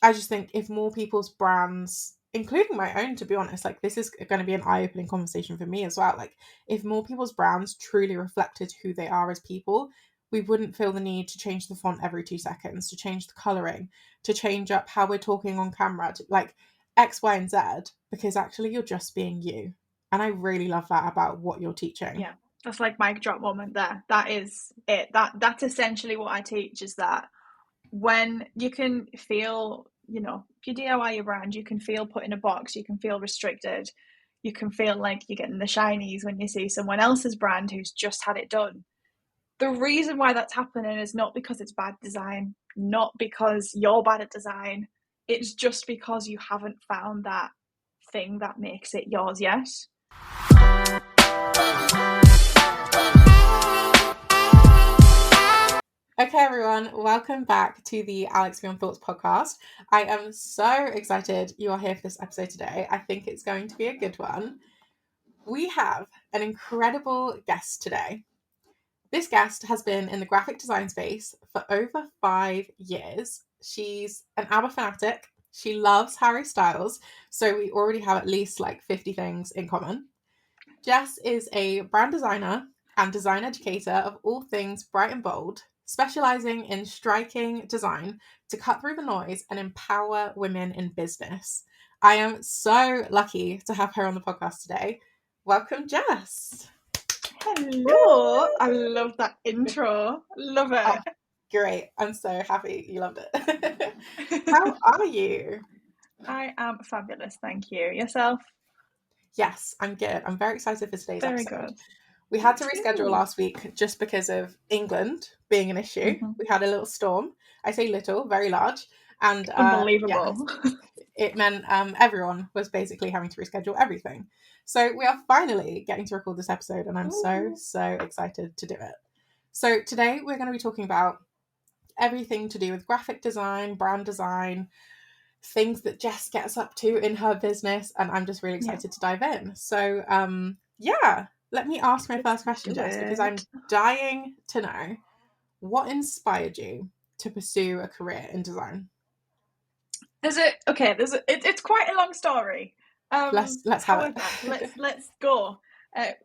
I just think if more people's brands, including my own, to be honest, like this is going to be an eye-opening conversation for me as well. Like if more people's brands truly reflected who they are as people, we wouldn't feel the need to change the font every 2 seconds, to change the colouring, to change up how we're talking on camera, to, like X, Y, and Z, because actually you're just being you. And I really love that about what you're teaching. Yeah, that's like mic drop moment there. That is it. That's essentially what I teach, is that when you can feel, you know, if you DIY your brand, you can feel put in a box, you can feel restricted, you can feel like you're getting the shinies when you see someone else's brand who's just had it done. The reason why that's happening is not because it's bad design, not because you're bad at design. It's just because you haven't found that thing that makes it yours yet. Okay, everyone, welcome back to the Alex Beyond Thoughts podcast. I am so excited you are here for this episode today. I think it's going to be a good one. We have an incredible guest today. This guest has been in the graphic design space for over 5 years. She's an ABBA fanatic. She loves Harry Styles, so we already have at least like 50 things in common. Jess is a brand designer and design educator of all things bright and bold, specialising in striking design to cut through the noise and empower women in business. I am so lucky to have her on the podcast today. Welcome, Jess. Hello. I love that intro. Love it. Oh, great. I'm so happy you loved it. How are you? I am fabulous, thank you. Yourself? Yes, I'm good. I'm very excited for today's Very episode. good. We had to reschedule last week just because of England being an issue. Mhm. We had a little storm. I say little, very large. And Unbelievable. it meant everyone was basically having to reschedule everything. So we are finally getting to record this episode, and I'm so excited to do it. So today we're going to be talking about everything to do with graphic design, brand design, things that Jess gets up to in her business, and I'm just really excited to dive in. So let me ask my first question, Jess, because I'm dying to know what inspired you to pursue a career in design. It's quite a long story. Let's have it. Let's go.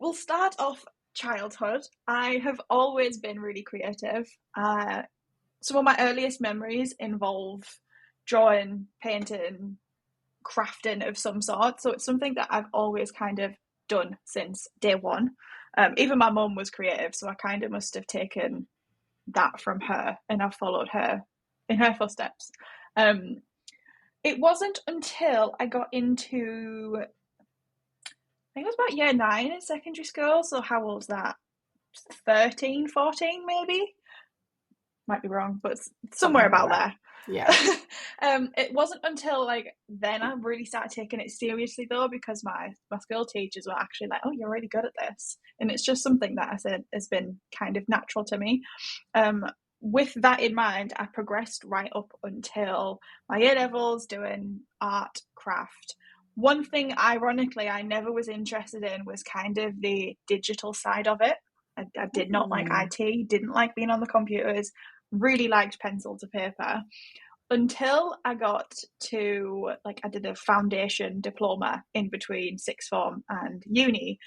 We'll start off childhood. I have always been really creative. Some of my earliest memories involve drawing, painting, crafting of some sort. So it's something that I've always kind of done since day one. Even my mum was creative, so I kind of must have taken that from her, and I've followed her in her footsteps. It wasn't until I got into, I think it was about year 9 in secondary school. So how old was that? 13, 14 maybe? Might be wrong, but somewhere about there. Yeah. It wasn't until like then I really started taking it seriously though, because my school teachers were actually like, oh, you're really good at this. And it's just something that I said has been kind of natural to me. With that in mind, I progressed right up until my A-levels doing art, craft. One thing, ironically, I never was interested in was kind of the digital side of it. I did not like IT, didn't like being on the computers, really liked pencil to paper, until I got to, like, I did a foundation diploma in between sixth form and uni.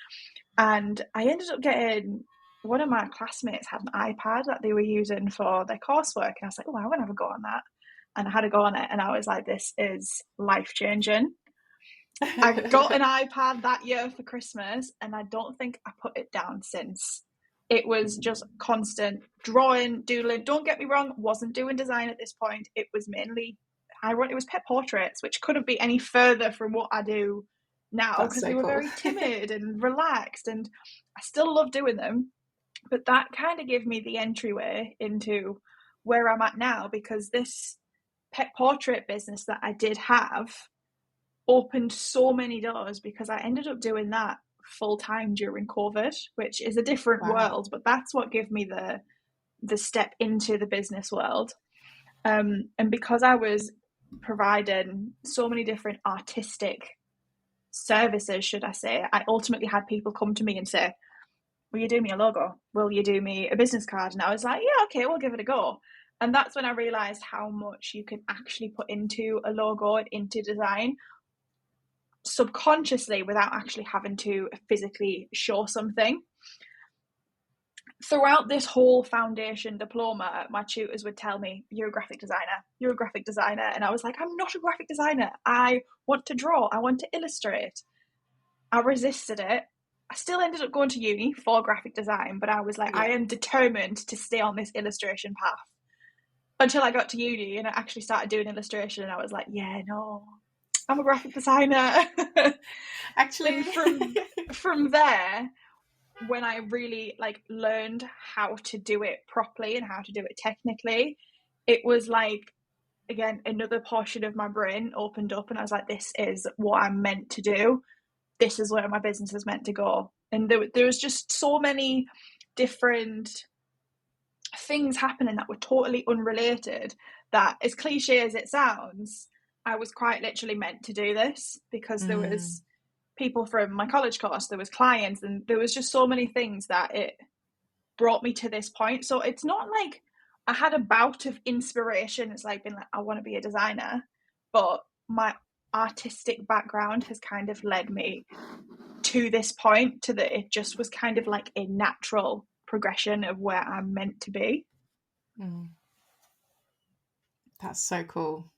And I ended up getting, one of my classmates had an iPad that they were using for their coursework. And I was like, oh, I want to have a go on that. And I had a go on it. And I was like, this is life-changing. I got an iPad that year for Christmas, and I don't think I put it down since. It was just constant drawing, doodling. Don't get me wrong, wasn't doing design at this point. It was mainly, it was pet portraits, which couldn't be any further from what I do now, because they were very timid and relaxed, and I still love doing them. But that kind of gave me the entryway into where I'm at now, because this pet portrait business that I did have opened so many doors, because I ended up doing that full-time during COVID, which is a different world, but that's what gave me the step into the business world. And because I was providing so many different artistic services, should I say, I ultimately had people come to me and say, will you do me a logo? Will you do me a business card? And I was like, yeah, okay, we'll give it a go. And that's when I realized how much you can actually put into a logo and into design subconsciously without actually having to physically show something. Throughout this whole foundation diploma, my tutors would tell me, you're a graphic designer, you're a graphic designer. And I was like, I'm not a graphic designer. I want to draw, I want to illustrate. I resisted it. I still ended up going to uni for graphic design, but I was like, I am determined to stay on this illustration path. Until I got to uni and I actually started doing illustration, and I was like, yeah, no, I'm a graphic designer. Actually, from there, when I really like learned how to do it properly and how to do it technically, it was like, again, another portion of my brain opened up, and I was like, this is what I'm meant to do. This is where my business is meant to go. And there was just so many different things happening that were totally unrelated, that, as cliche as it sounds, I was quite literally meant to do this, because there was people from my college course, there was clients, and there was just so many things that it brought me to this point. So it's not like I had a bout of inspiration. It's like been like, I want to be a designer, but my artistic background has kind of led me to this point, to that it just was kind of like a natural progression of where I'm meant to be. That's so cool.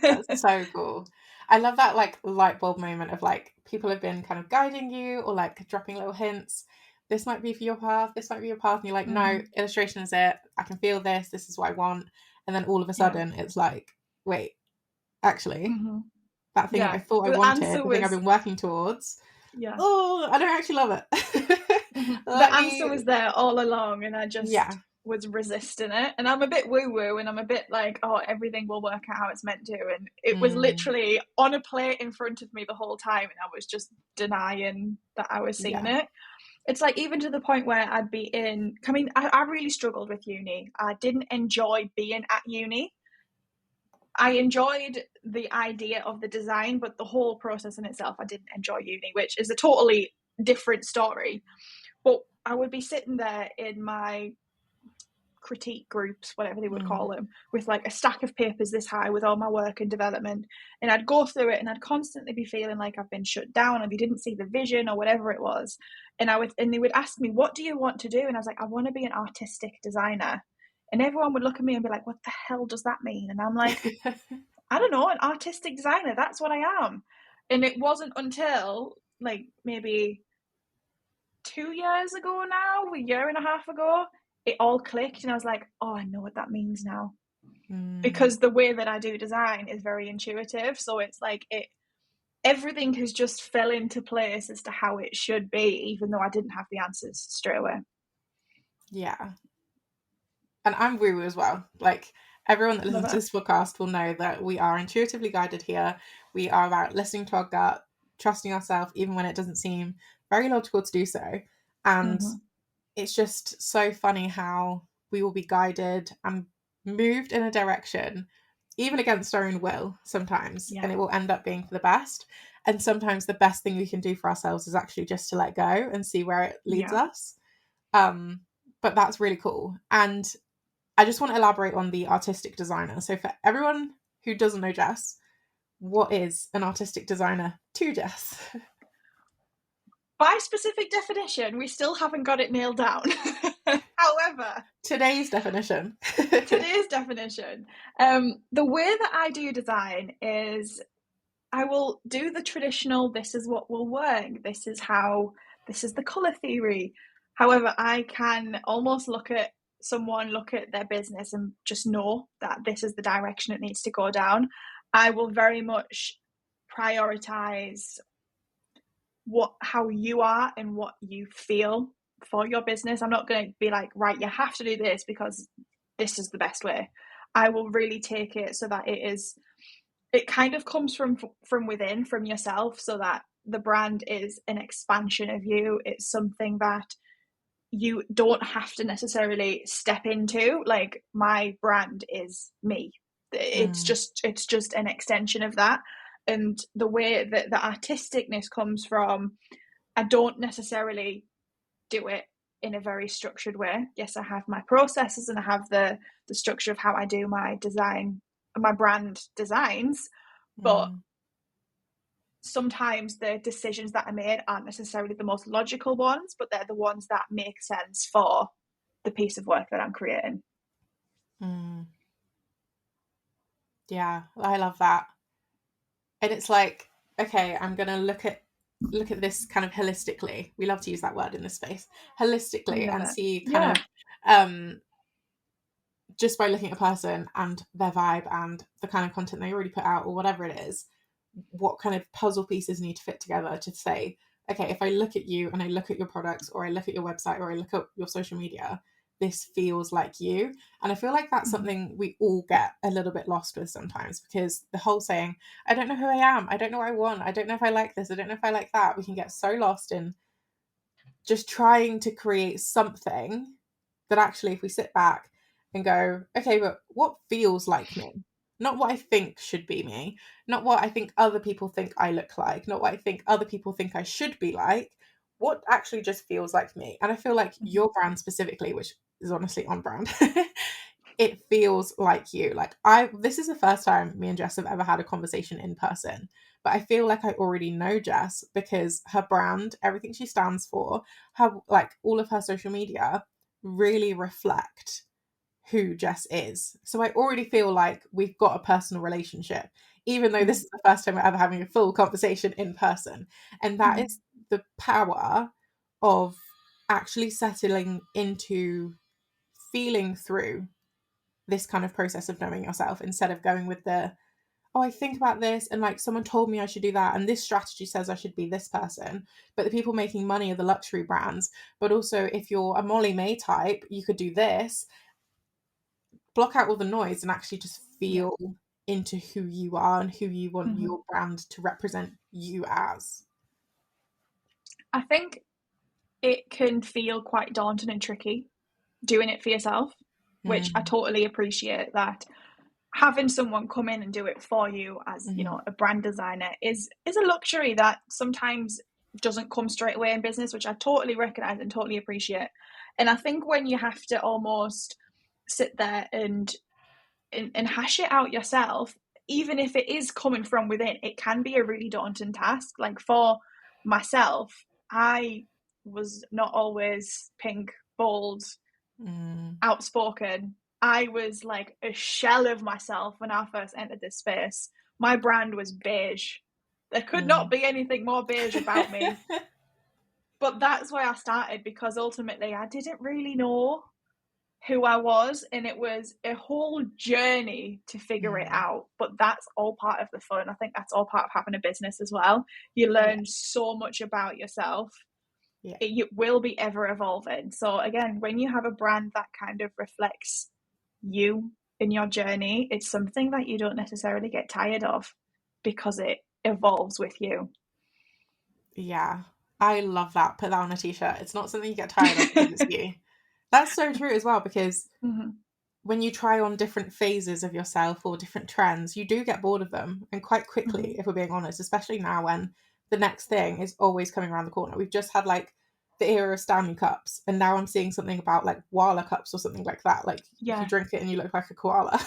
That's so cool. I love that like light bulb moment of like people have been kind of guiding you or like dropping little hints. This might be for your path, this might be your path. And you're like, no, illustration is it. I can feel this. This is what I want. And then all of a sudden it's like, wait, actually, that thing that I thought I wanted, the thing I've been working towards. Yeah. Oh, I don't actually love it. The answer was there all along, and I just was resisting it. And I'm a bit woo-woo, and I'm a bit like, oh, everything will work out how it's meant to. And it was literally on a plate in front of me the whole time, and I was just denying that I was seeing it. It's like, even to the point where I'd be I really struggled with uni. I didn't enjoy being at uni. I enjoyed the idea of the design, but the whole process in itself, I didn't enjoy uni, which is a totally different story. But I would be sitting there in my critique groups, whatever they would call them, with like a stack of papers this high with all my work and development. And I'd go through it, and I'd constantly be feeling like I've been shut down, or they didn't see the vision, or whatever it was. And they would ask me, what do you want to do? And I was like, I want to be an artistic designer. And everyone would look at me and be like, what the hell does that mean? And I'm like, I don't know, an artistic designer, that's what I am. And it wasn't until like maybe 2 years ago now, a year and a half ago, it all clicked, and I was like, oh, I know what that means now. Because the way that I do design is very intuitive. So it's like everything has just fell into place as to how it should be, even though I didn't have the answers straight away. Yeah. And I'm woo as well. Like, everyone that listens to this podcast will know that we are intuitively guided here. We are about listening to our gut, trusting ourselves, even when it doesn't seem very logical to do so. And it's just so funny how we will be guided and moved in a direction, even against our own will sometimes, and it will end up being for the best. And sometimes the best thing we can do for ourselves is actually just to let go and see where it leads us. But that's really cool. And I just want to elaborate on the artistic designer. So for everyone who doesn't know Jess, what is an artistic designer to Jess? By specific definition, we still haven't got it nailed down. However, today's definition. The way that I do design is I will do the traditional, this is what will work, this is the colour theory. However, I can almost look at their business and just know that this is the direction it needs to go down. I will very much prioritize how you are and what you feel for your business. I'm not going to be like, right, you have to do this because this is the best way. I will really take it so that it kind of comes from within, from yourself, so that the brand is an expansion of you. It's something that you don't have to necessarily step into. Like, my brand is me. It's just an extension of that. And the way that the artisticness comes from, I don't necessarily do it in a very structured way. Yes, I have my processes and I have the structure of how I do my design, my brand designs, but sometimes the decisions that I made aren't necessarily the most logical ones, but they're the ones that make sense for the piece of work that I'm creating. Yeah, I love that. And it's like, okay, I'm gonna look at this kind of holistically. We love to use that word in this space, holistically, and see kind of just by looking at a person and their vibe and the kind of content they already put out or whatever it is, what kind of puzzle pieces need to fit together to say, okay, if I look at you and I look at your products or I look at your website or I look at your social media, this feels like you. And I feel like that's something we all get a little bit lost with sometimes, because the whole saying, I don't know who I am, I don't know what I want, I don't know if I like this, I don't know if I like that, we can get so lost in just trying to create something that actually, if we sit back and go, okay, but what feels like me? Not what I think should be me, not what I think other people think I look like, not what I think other people think I should be like, what actually just feels like me. And I feel like your brand specifically, which is honestly on brand, it feels like you. Like this is the first time me and Jess have ever had a conversation in person, but I feel like I already know Jess because her brand, everything she stands for, her, like all of her social media really reflect who Jess is. So I already feel like we've got a personal relationship, even though this is the first time we're ever having a full conversation in person. And that is the power of actually settling into feeling through this kind of process of knowing yourself, instead of going with the, oh, I think about this and like someone told me I should do that and this strategy says I should be this person. But the people making money are the luxury brands. But also, if you're a Molly May type, you could do this. Block out all the noise and actually just feel into who you are and who you want your brand to represent you as. I think it can feel quite daunting and tricky doing it for yourself, which I totally appreciate. That having someone come in and do it for you as a brand designer is a luxury that sometimes doesn't come straight away in business, which I totally recognize and totally appreciate. And I think when you have to almost sit there and hash it out yourself, even if it is coming from within, it can be a really daunting task. Like for myself, I was not always pink, bold, outspoken. I was like a shell of myself when I first entered this space. My brand was beige. There could not be anything more beige about me. But that's why I started, because ultimately I didn't really know who I was, and it was a whole journey to figure it out. But that's all part of the fun. I think that's all part of having a business as well. You learn so much about yourself. It will be ever evolving. So again, when you have a brand that kind of reflects you in your journey, it's something that you don't necessarily get tired of because it evolves with you. Yeah, I love that. Put that on a t-shirt. It's not something you get tired of because it's you. That's so true as well, because when you try on different phases of yourself or different trends, you do get bored of them. And quite quickly, if we're being honest, especially now when the next thing is always coming around the corner. We've just had like the era of Stanley cups, and now I'm seeing something about like koala cups or something like that. Like if you drink it and you look like a koala.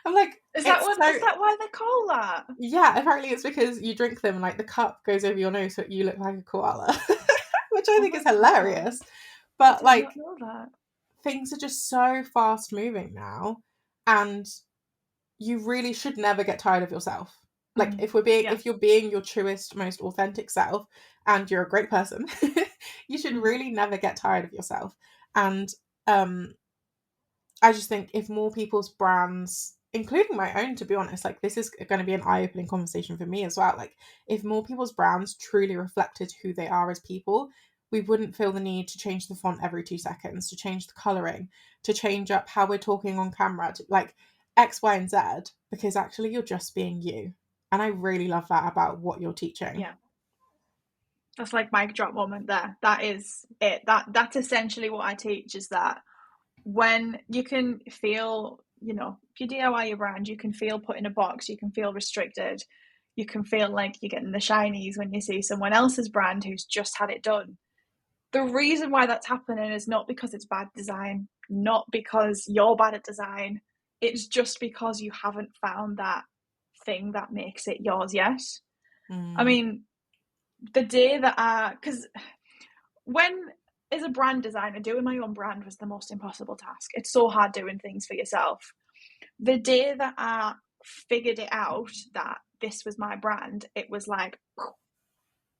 I'm like, is that why they call that? Yeah, apparently it's because you drink them and like the cup goes over your nose so you look like a koala. Which I think is hilarious. But like, things are just so fast moving now, and you really should never get tired of yourself. Like if you're being your truest, most authentic self and you're a great person, you should really never get tired of yourself. And I just think if more people's brands, including my own, to be honest, like this is going to be an eye-opening conversation for me as well. Like if more people's brands truly reflected who they are as people, we wouldn't feel the need to change the font every 2 seconds, to change the coloring, to change up how we're talking on camera, to like X, Y, and Z, because actually you're just being you. And I really love that about what you're teaching. Yeah. That's like mic drop moment there. That is it. That's essentially what I teach, is that when you can feel, if you DIY your brand, you can feel put in a box, you can feel restricted, you can feel like you're getting the shinies when you see someone else's brand who's just had it done. the reason why that's happening is not because it's bad design, not because you're bad at design. It's just because you haven't found that thing that makes it yours yet. I mean, the day that because when as a brand designer, doing my own brand was the most impossible task. It's so hard doing things for yourself. The day that I figured it out that this was my brand, it was like,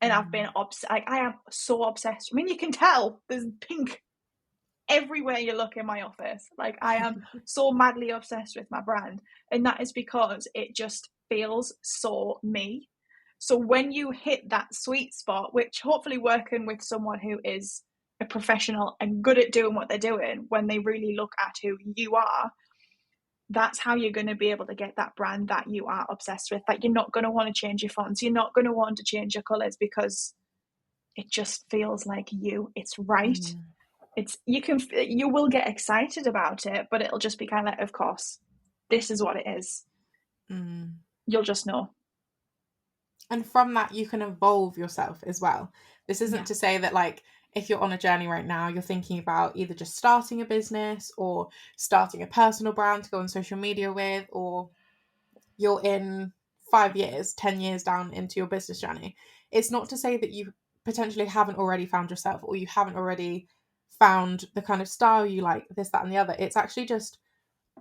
and I've been like, I am so obsessed. I mean, you can tell there's pink everywhere you look in my office. Like, I am so madly obsessed with my brand, and that is because it just feels so me. So when you hit that sweet spot, which hopefully working with someone who is a professional and good at doing what they're doing, when they really look at who you are, that's how you're going to be able to get that brand that you are obsessed with. Like, you're not going to want to change your fonts, you're not going to want to change your colors, because it just feels like you. It's right. It's you will get excited about it, but it'll just be kind of like, of course, this is what it is. You'll just know. And from that, you can evolve yourself as well. This isn't to say that, like, if you're on a journey right now, you're thinking about either just starting a business or starting a personal brand to go on social media with, or you're in 5 years, 10 years down into your business journey. It's not to say that you potentially haven't already found yourself, or you haven't already found the kind of style you like, this, that, and the other. It's actually just,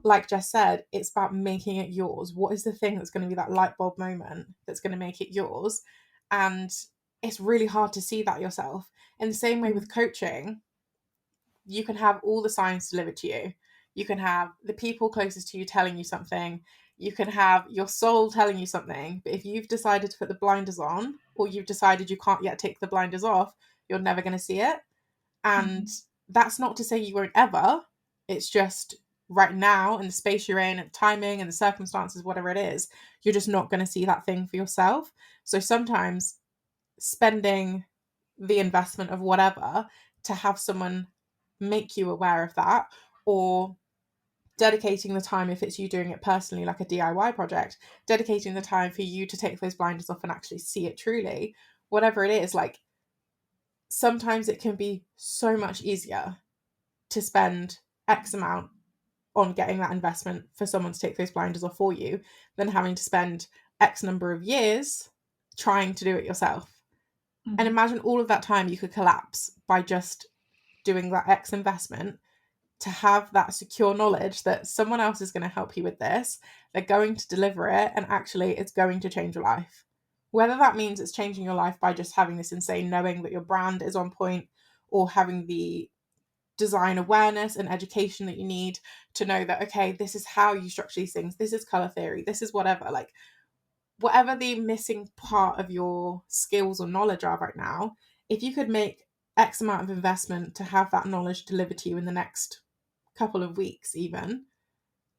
like Jess said, it's about making it yours. What is the thing that's going to be that light bulb moment that's going to make it yours? And it's really hard to see that yourself. In the same way with coaching, you can have all the signs delivered to you. You can have the people closest to you telling you something. You can have your soul telling you something. But if you've decided to put the blinders on, or you've decided you can't yet take the blinders off, you're never going to see it. And that's not to say you won't ever. It's just right now, in the space you're in, and the timing and the circumstances, whatever it is, you're just not going to see that thing for yourself. So sometimes spending the investment of whatever to have someone make you aware of that, or dedicating the time, if it's you doing it personally, like a DIY project, dedicating the time for you to take those blinders off and actually see it truly, whatever it is, like, sometimes it can be so much easier to spend X amount on getting that investment for someone to take those blinders off for you than having to spend X number of years trying to do it yourself. And imagine all of that time you could collapse by just doing that X investment, to have that secure knowledge that someone else is going to help you with this, they're going to deliver it, and actually it's going to change your life. Whether that means it's changing your life by just having this insane knowing that your brand is on point, or having the design awareness and education that you need to know that, okay, this is how you structure these things, this is color theory, this is whatever, like, whatever the missing part of your skills or knowledge are right now, if you could make X amount of investment to have that knowledge delivered to you in the next couple of weeks even,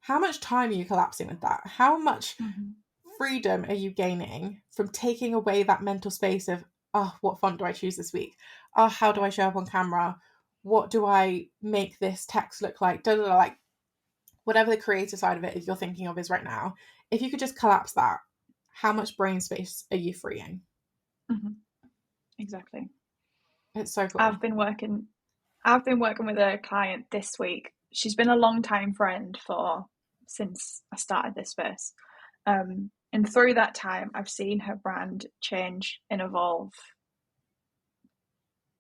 how much time are you collapsing with that? How much freedom are you gaining from taking away that mental space of, oh, what font do I choose this week? Oh, how do I show up on camera? What do I make this text look like? Like, whatever the creative side of it if you're thinking of is right now, if you could just collapse that, how much brain space are you freeing? Exactly. It's so cool. I've been working with a client this week. She's been a long time friend since I started this space. And through that time, I've seen her brand change and evolve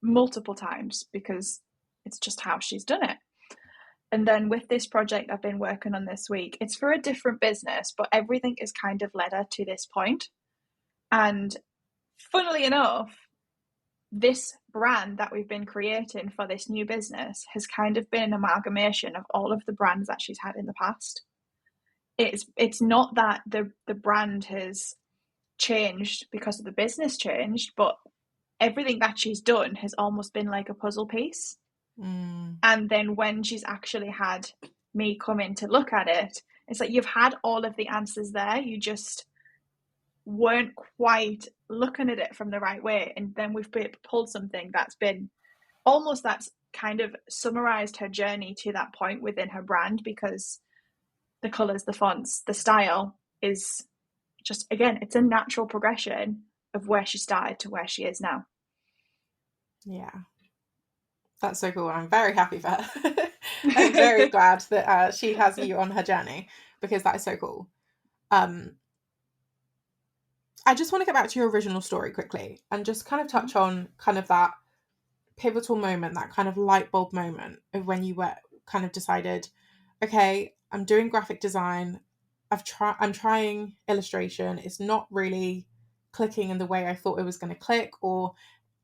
multiple times, because it's just how she's done it. And then with this project I've been working on this week, it's for a different business, but everything is kind of led her to this point. And funnily enough, this brand that we've been creating for this new business has kind of been an amalgamation of all of the brands that she's had in the past. It's not that the brand has changed because of the business changed, but everything that she's done has almost been like a puzzle piece. And then when she's actually had me come in to look at it, it's like, you've had all of the answers there, you just weren't quite looking at it from the right way. And then we've pulled something that's kind of summarized her journey to that point within her brand, because the colors, the fonts, the style is just, again, it's a natural progression of where she started to where she is now. Yeah. That's so cool. I'm very happy for her. I'm very glad that she has you on her journey, because that is so cool. I just want to get back to your original story quickly and just kind of touch on kind of that pivotal moment, that kind of light bulb moment of when you were kind of decided, okay, I'm doing graphic design. I'm trying illustration. It's not really clicking in the way I thought it was going to click, or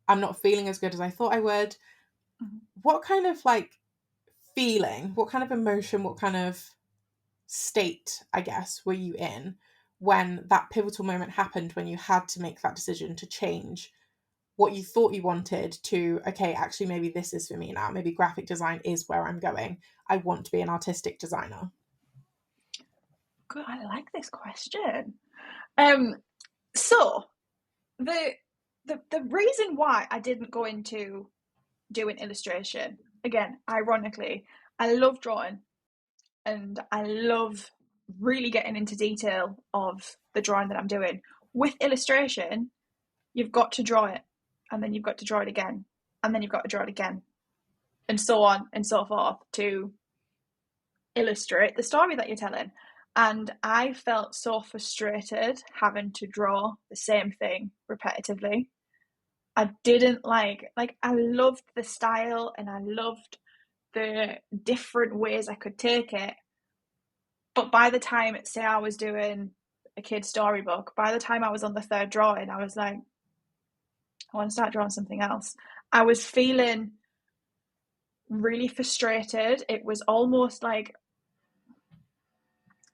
I'm not feeling as good as I thought I would. What kind of like feeling, what kind of emotion, what kind of state, I guess, were you in when that pivotal moment happened, when you had to make that decision to change what you thought you wanted to, okay, actually, maybe this is for me now. Maybe graphic design is where I'm going. I want to be an artistic designer. Good, I like this question. So the reason why I didn't go into doing illustration, again, ironically, I love drawing and I love really getting into detail of the drawing that I'm doing. With illustration, you've got to draw it, and then you've got to draw it again, and then you've got to draw it again, and so on and so forth to illustrate the story that you're telling. And I felt so frustrated having to draw the same thing repetitively. I didn't like I loved the style and I loved the different ways I could take it. But by the time, say I was doing a kid's storybook, by the time I was on the third drawing, I was like, I want to start drawing something else. I was feeling really frustrated. It was almost like,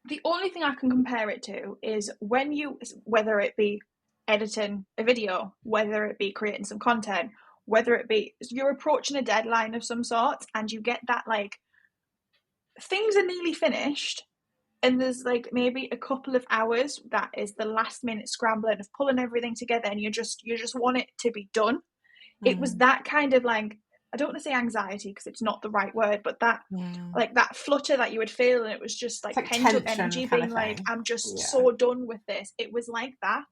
the only thing I can compare it to is when you, whether it be editing a video, whether it be creating some content, whether it be you're approaching a deadline of some sort and you get that like things are nearly finished and there's like maybe a couple of hours that is the last minute scrambling of pulling everything together and you just want it to be done. It was that kind of like, I don't want to say anxiety because it's not the right word, but that like that flutter that you would feel, and it was just like pent up energy being like, I'm just so done with this. It was like that,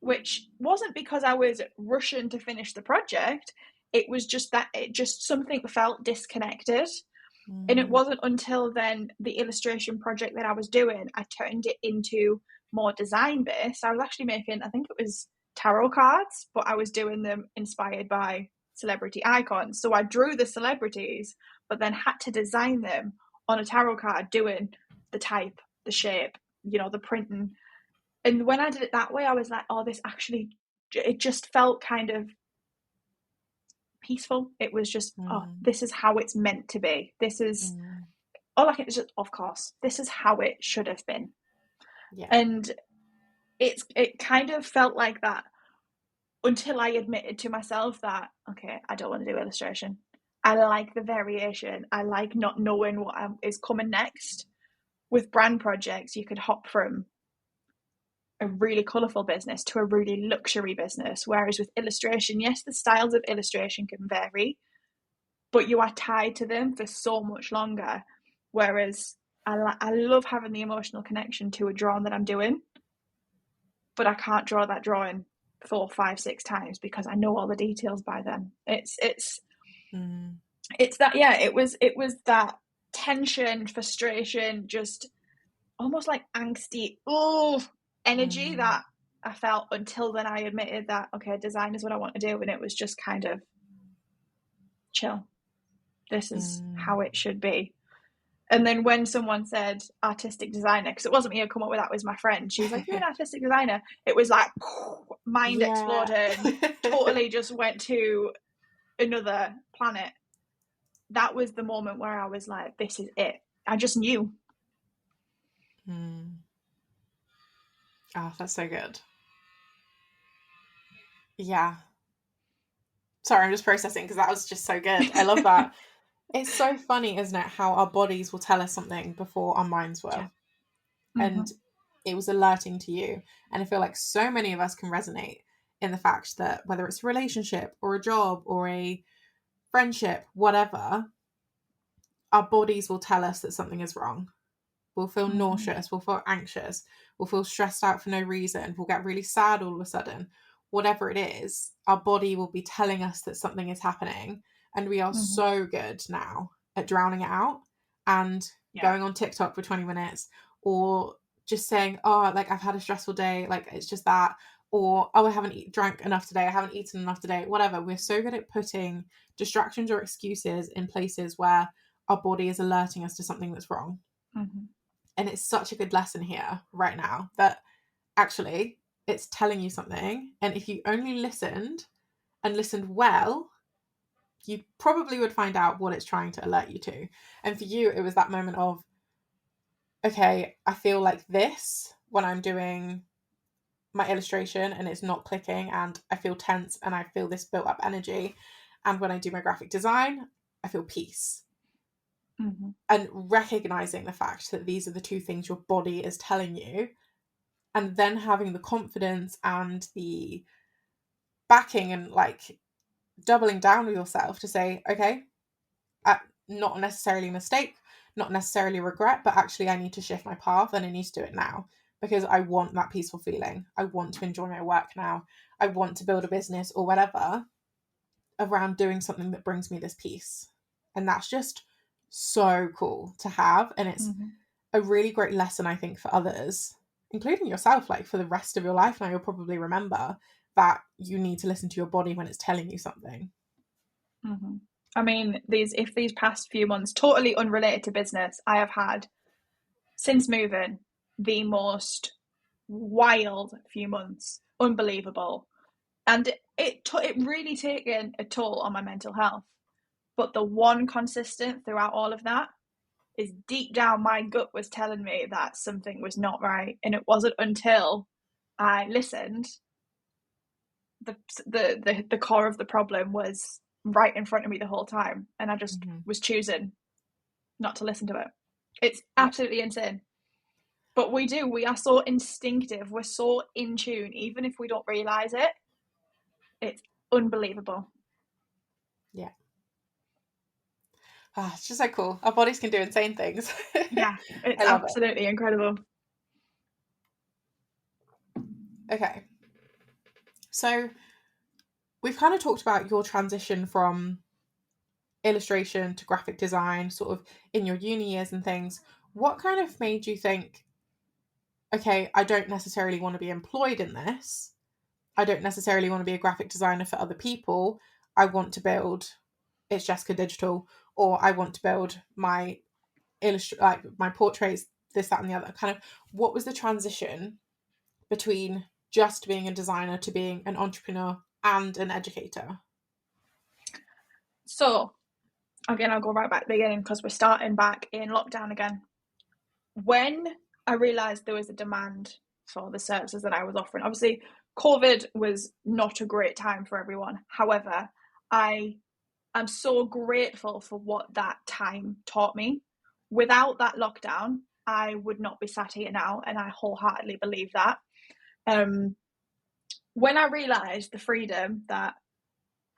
which wasn't because I was rushing to finish the project. It was just that it just something felt disconnected. And it wasn't until then the illustration project that I was doing, I turned it into more design based. I was actually making, I think it was tarot cards, but I was doing them inspired by celebrity icons. So I drew the celebrities, but then had to design them on a tarot card, doing the type, the shape, the printing. And when I did it that way, I was like, oh, this actually, it just felt kind of peaceful. It was just, oh, this is how it's meant to be. This is all I can just, of course, this is how it should have been. Yeah. And it kind of felt like that until I admitted to myself that, okay, I don't want to do illustration. I like the variation. I like not knowing what is coming next. With brand projects, you could hop from a really colourful business to a really luxury business. Whereas with illustration, yes, the styles of illustration can vary, but you are tied to them for so much longer. Whereas I love having the emotional connection to a drawing that I'm doing, but I can't draw that drawing 4, 5, 6 times because I know all the details by then. It's that, yeah, it was that tension, frustration, just almost like angsty energy that I felt until then I admitted that, okay, design is what I want to do. And it was just kind of chill. This is how it should be. And then when someone said artistic designer, because it wasn't me who come up with that, it was my friend. She was like, you're an artistic designer. It was like, mind exploded, totally just went to another planet. That was the moment where I was like, this is it. I just knew. Oh, that's so good. Yeah. Sorry, I'm just processing because that was just so good. I love that. It's so funny, isn't it, how our bodies will tell us something before our minds will. Yeah. And it was alerting to you. And I feel like so many of us can resonate in the fact that whether it's a relationship or a job or a friendship, whatever, our bodies will tell us that something is wrong. We'll feel nauseous, we'll feel anxious, we'll feel stressed out for no reason, we'll get really sad all of a sudden. Whatever it is, our body will be telling us that something is happening. And we are so good now at drowning it out and going on TikTok for 20 minutes, or just saying, oh, like, I've had a stressful day, like, it's just that, or, oh, I haven't drank enough today, I haven't eaten enough today, whatever. We're so good at putting distractions or excuses in places where our body is alerting us to something that's wrong. And it's such a good lesson here right now that actually it's telling you something, and if you only listened and listened well, you probably would find out what it's trying to alert you to. And for you, it was that moment of, okay, I feel like this when I'm doing my illustration and it's not clicking, and I feel tense and I feel this built up energy. And when I do my graphic design, I feel peace. And recognizing the fact that these are the two things your body is telling you, and then having the confidence and the backing and like doubling down with yourself to say, okay, not necessarily a mistake, not necessarily regret, but actually I need to shift my path and I need to do it now because I want that peaceful feeling. I want to enjoy my work now. I want to build a business or whatever around doing something that brings me this peace. And that's just so cool to have. And it's a really great lesson, I think, for others, including yourself, like for the rest of your life. Now you'll probably remember that you need to listen to your body when it's telling you something. I mean, these past few months, totally unrelated to business, I have had, since moving, the most wild few months. Unbelievable. And it really taken a toll on my mental health. But the one consistent throughout all of that is deep down my gut was telling me that something was not right. And it wasn't until I listened, the core of the problem was right in front of me the whole time, and I just was choosing not to listen to it. It's absolutely insane. But we are so instinctive, we're so in tune, even if we don't realize it. It's unbelievable. Yeah. It's just so cool. Our bodies can do insane things. Yeah, it's absolutely incredible. Okay. So we've kind of talked about your transition from illustration to graphic design, sort of in your uni years and things. What kind of made you think, okay, I don't necessarily want to be employed in this. I don't necessarily want to be a graphic designer for other people. I want to build Itsjessicadigital, or I want to build my my portraits, this, that, and the other. Kind of, what was the transition between just being a designer to being an entrepreneur and an educator? So, again, I'll go right back to the beginning because we're starting back in lockdown again. When I realised there was a demand for the services that I was offering, obviously, COVID was not a great time for everyone. However, I am so grateful for what that time taught me. Without that lockdown, I would not be sat here now, and I wholeheartedly believe that. When I realised the freedom that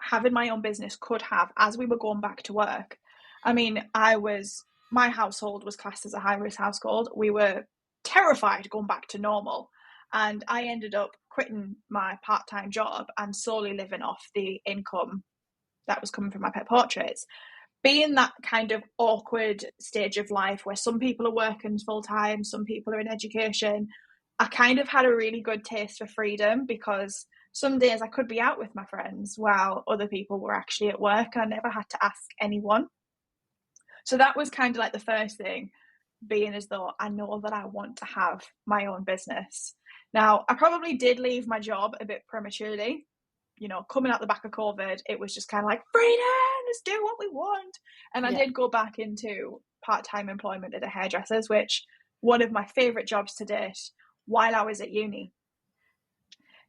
having my own business could have as we were going back to work, I mean, my household was classed as a high-risk household. We were terrified going back to normal. And I ended up quitting my part-time job and solely living off the income that was coming from my pet portraits. Being that kind of awkward stage of life where some people are working full-time, some people are in education, I kind of had a really good taste for freedom, because some days I could be out with my friends while other people were actually at work, and I never had to ask anyone. So that was kind of like the first thing, being as though I know that I want to have my own business. Now, I probably did leave my job a bit prematurely. You know, coming out the back of COVID, it was just kind of like, freedom, let's do what we want. And I did go back into part-time employment at a hairdresser's, which one of my favourite jobs to date, while I was at uni.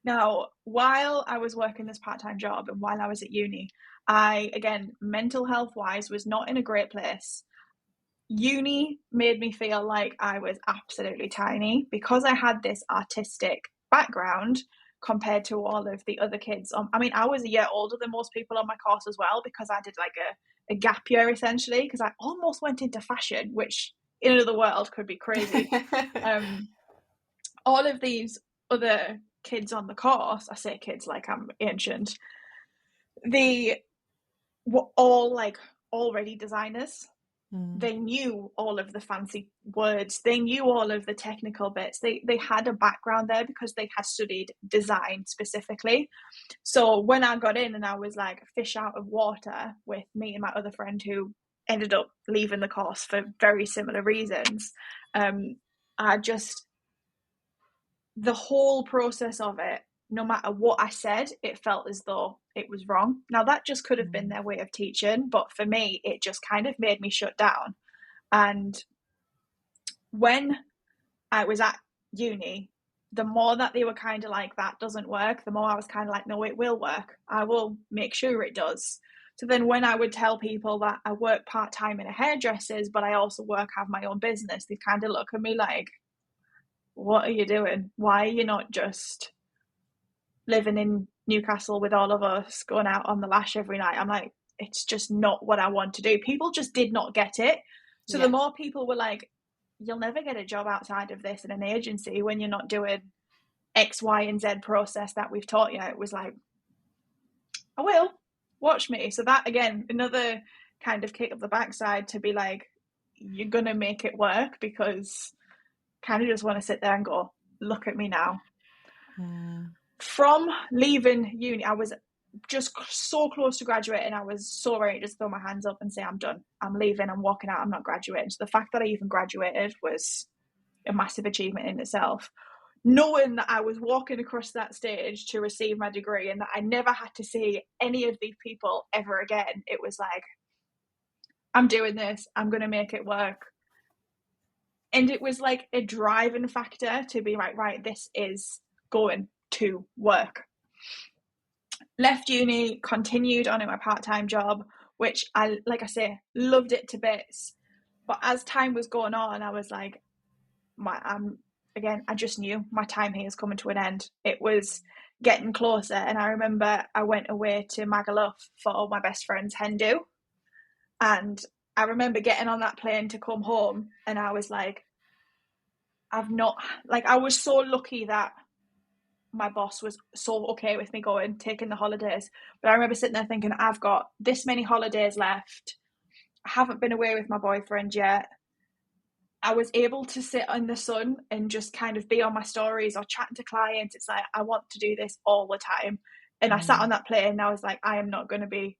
Now, while I was working this part-time job and while I was at uni, I, again, mental health wise, was not in a great place. Uni made me feel like I was absolutely tiny because I had this artistic background compared to all of the other kids. I mean, I was a year older than most people on my course as well, because I did like a gap year essentially, because I almost went into fashion, which in another world could be crazy. All of these other kids on the course, I say kids like I'm ancient, they were all like already designers. Mm. They knew all of the fancy words. They knew all of the technical bits. They had a background there because they had studied design specifically. So when I got in and I was like fish out of water with me and my other friend who ended up leaving the course for very similar reasons, I just, the whole process of it, no matter what I said, it felt as though it was wrong. Now, that just could have been their way of teaching, but for me, it just kind of made me shut down. And when I was at uni, the more that they were kind of like, that doesn't work, the more I was kind of like, no, it will work. I will make sure it does. So then when I would tell people that I work part-time in a hairdresser's, but I also have my own business, they kind of look at me like, what are you doing? Why are you not just living in Newcastle with all of us, going out on the lash every night? I'm like, it's just not what I want to do. People just did not get it. So the more people were like, you'll never get a job outside of this in an agency when you're not doing X, Y, and Z process that we've taught you, it was like, I will, watch me. So that, again, another kind of kick up the backside to be like, you're going to make it work, because kind of just want to sit there and go, look at me now. From leaving uni, I was just so close to graduating. I was so ready to just throw my hands up and say, I'm done. I'm leaving. I'm walking out. I'm not graduating. So the fact that I even graduated was a massive achievement in itself. Knowing that I was walking across that stage to receive my degree and that I never had to see any of these people ever again, it was like, I'm doing this. I'm going to make it work. And it was like a driving factor to be like, right, this is going to work. Left uni, continued on in my part-time job, which I, like I say, loved it to bits. But as time was going on, I was like, I just knew my time here is coming to an end. It was getting closer. And I remember I went away to Magaluf for my best friend's hen do. And I remember getting on that plane to come home, and I was like, I was so lucky that my boss was so okay with me taking the holidays. But I remember sitting there thinking, I've got this many holidays left. I haven't been away with my boyfriend yet. I was able to sit in the sun and just kind of be on my stories or chatting to clients. It's like, I want to do this all the time. And I sat on that plane and I was like, I am not going to be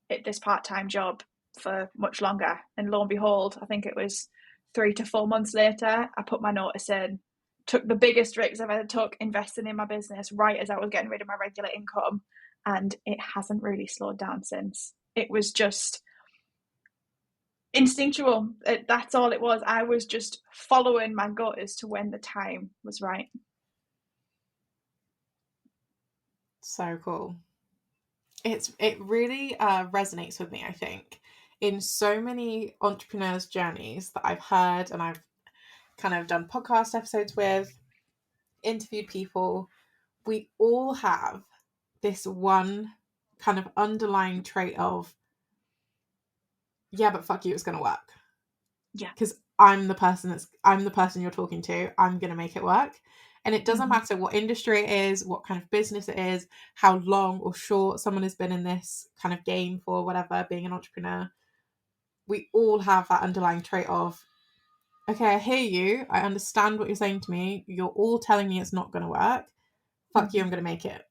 at this part-time job for much longer. And lo and behold, I think it was 3 to 4 months later, I put my notice in, took the biggest risks I've ever took investing in my business right as I was getting rid of my regular income. And it hasn't really slowed down since. It was just instinctual. That's all it was. I was just following my gut as to when the time was right. So cool. It really resonates with me, I think, in so many entrepreneurs' journeys that I've heard, and I've kind of done podcast episodes with, interviewed people. We all have this one kind of underlying trait of, yeah, but fuck you, it's gonna work. Yeah. Because I'm the person you're talking to. I'm gonna make it work. And it doesn't matter what industry it is, what kind of business it is, how long or short someone has been in this kind of game for, whatever, being an entrepreneur. We all have that underlying trait of, okay, I hear you. I understand what you're saying to me. You're all telling me it's not going to work. Fuck you, I'm going to make it.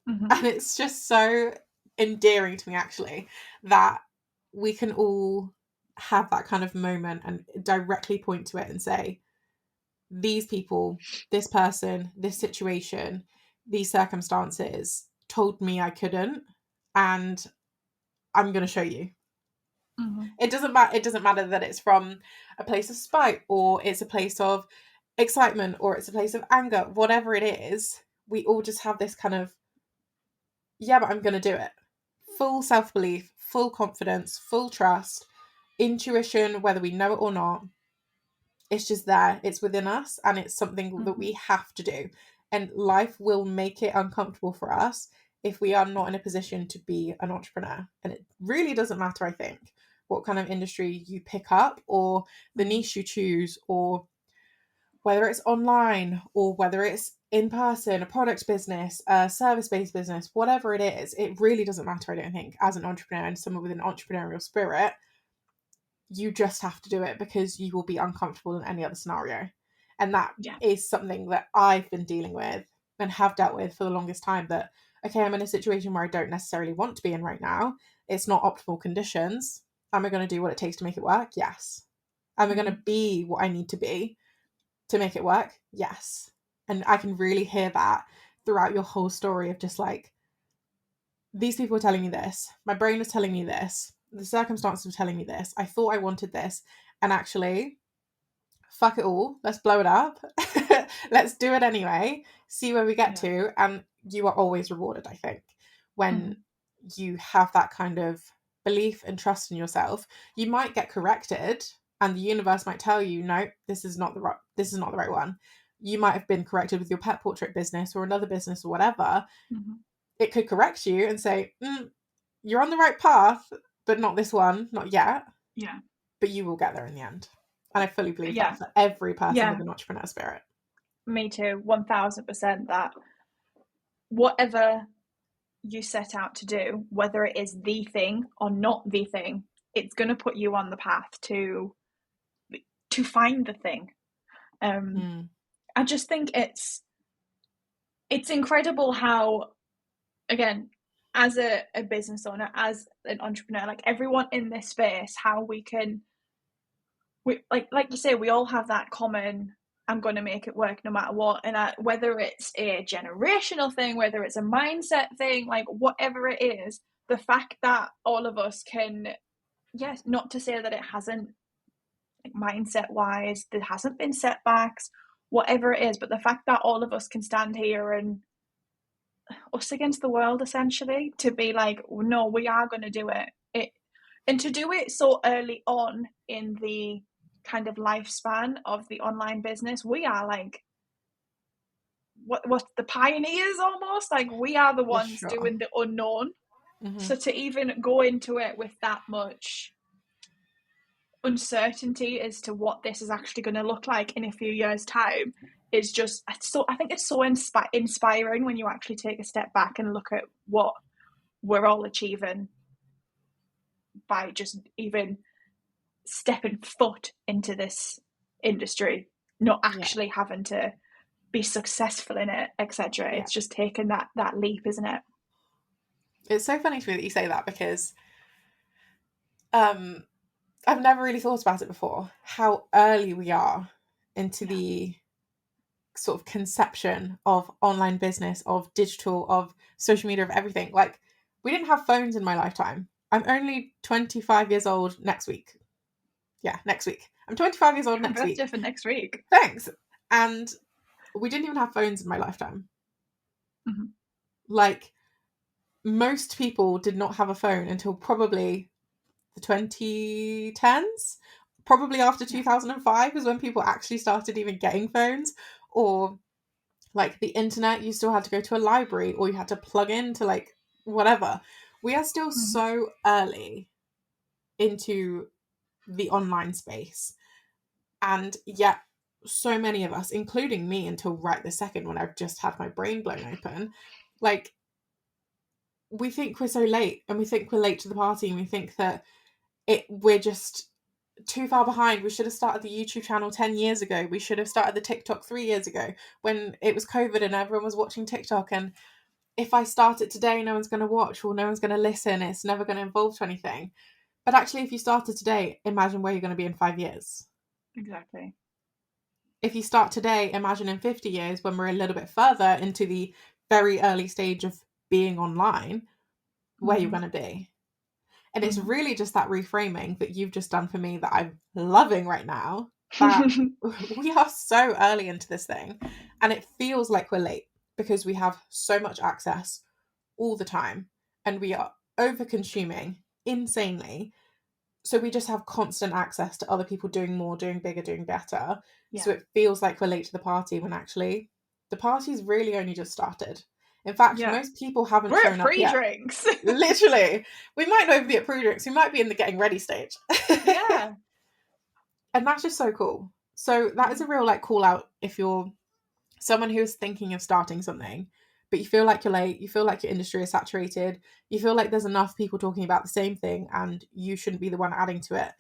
And it's just so endearing to me, actually, that we can all have that kind of moment and directly point to it and say, these people, this person, this situation, these circumstances told me I couldn't, and I'm going to show you. It doesn't matter that it's from a place of spite, or it's a place of excitement, or it's a place of anger. Whatever it is, we all just have this kind of, yeah, but I'm going to do it. Full self-belief, full confidence, full trust, intuition, whether we know it or not. It's just there. It's within us, and it's something that we have to do. And life will make it uncomfortable for us if we are not in a position to be an entrepreneur. And it really doesn't matter, I think, what kind of industry you pick up, or the niche you choose, or whether it's online, or whether it's in person, a product business, a service-based business, whatever it is, it really doesn't matter, I don't think, as an entrepreneur and someone with an entrepreneurial spirit. You just have to do it because you will be uncomfortable in any other scenario. And that is something that I've been dealing with and have dealt with for the longest time, that, okay, I'm in a situation where I don't necessarily want to be in right now. It's not optimal conditions. Am I going to do what it takes to make it work? Yes. Am I going to be what I need to be to make it work? Yes. And I can really hear that throughout your whole story of just like, these people were telling me this. My brain was telling me this. The circumstances were telling me this. I thought I wanted this. And actually, fuck it all. Let's blow it up. Let's do it anyway. See where we get to. And you are always rewarded, I think, when you have that kind of belief and trust in yourself. You might get corrected and the universe might tell you, no, this is not the right one. You might have been corrected with your pet portrait business or another business or whatever. It could correct you and say, you're on the right path, but not this one, not yet. Yeah. But you will get there in the end. And I fully believe that for every person with an entrepreneur spirit. Me too, 1000%, that whatever you set out to do, whether it is the thing or not the thing, it's going to put you on the path to find the thing. I just think it's incredible how, again, as a business owner, as an entrepreneur, like everyone in this space, how we like you say, we all have that common, I'm going to make it work no matter what. And whether it's a generational thing, whether it's a mindset thing, like whatever it is, the fact that all of us can, yes, not to say that it hasn't, like mindset wise, there hasn't been setbacks, whatever it is, but the fact that all of us can stand here and us against the world, essentially, to be like, no, we are going to do it. And to do it so early on in the kind of lifespan of the online business, we are like, what the pioneers almost, like we are the ones doing the unknown. So to even go into it with that much uncertainty as to what this is actually going to look like in a few years' time is just so, I think it's so inspiring when you actually take a step back and look at what we're all achieving by just even stepping foot into this industry, not actually having to be successful in it, etc. It's just taking that leap, isn't it? It's so funny to me that you say that, because I've never really thought about it before, how early we are into the sort of conception of online business, of digital, of social media, of everything. Like, we didn't have phones in my lifetime. I'm only 25 years old next week. Yeah, next week. I'm 25 years old next week. Birthday for next week. Thanks. And we didn't even have phones in my lifetime. Like, most people did not have a phone until probably the 2010s. Probably after 2005 is when people actually started even getting phones. Or like the internet, you still had to go to a library, or you had to plug into like whatever. We are still so early into the online space. And yet so many of us, including me until right this second when I've just had my brain blown open, like, we think we're so late, and we think we're late to the party, and we think that we're just too far behind. We should have started the YouTube channel 10 years ago. We should have started the TikTok 3 years ago when it was COVID and everyone was watching TikTok. And if I start it today, no one's going to watch, or no one's going to listen. It's never going to evolve to anything. But actually, if you started today, imagine where you're going to be in 5 years. Exactly. If you start today, imagine in 50 years when we're a little bit further into the very early stage of being online, where you're going to be. And it's really just that reframing that you've just done for me that I'm loving right now. That we are so early into this thing, and it feels like we're late because we have so much access all the time, and we are over consuming insanely. So we just have constant access to other people doing more, doing bigger, doing better. So it feels like we're late to the party, when actually the party's really only just started. In fact, most people haven't shown up yet. Pre-drinks. Literally. We might not even be at pre-drinks. We might be in the getting ready stage. And that's just so cool. So that is a real like call out if you're someone who is thinking of starting something, but you feel like you're late, you feel like your industry is saturated, you feel like there's enough people talking about the same thing and you shouldn't be the one adding to it.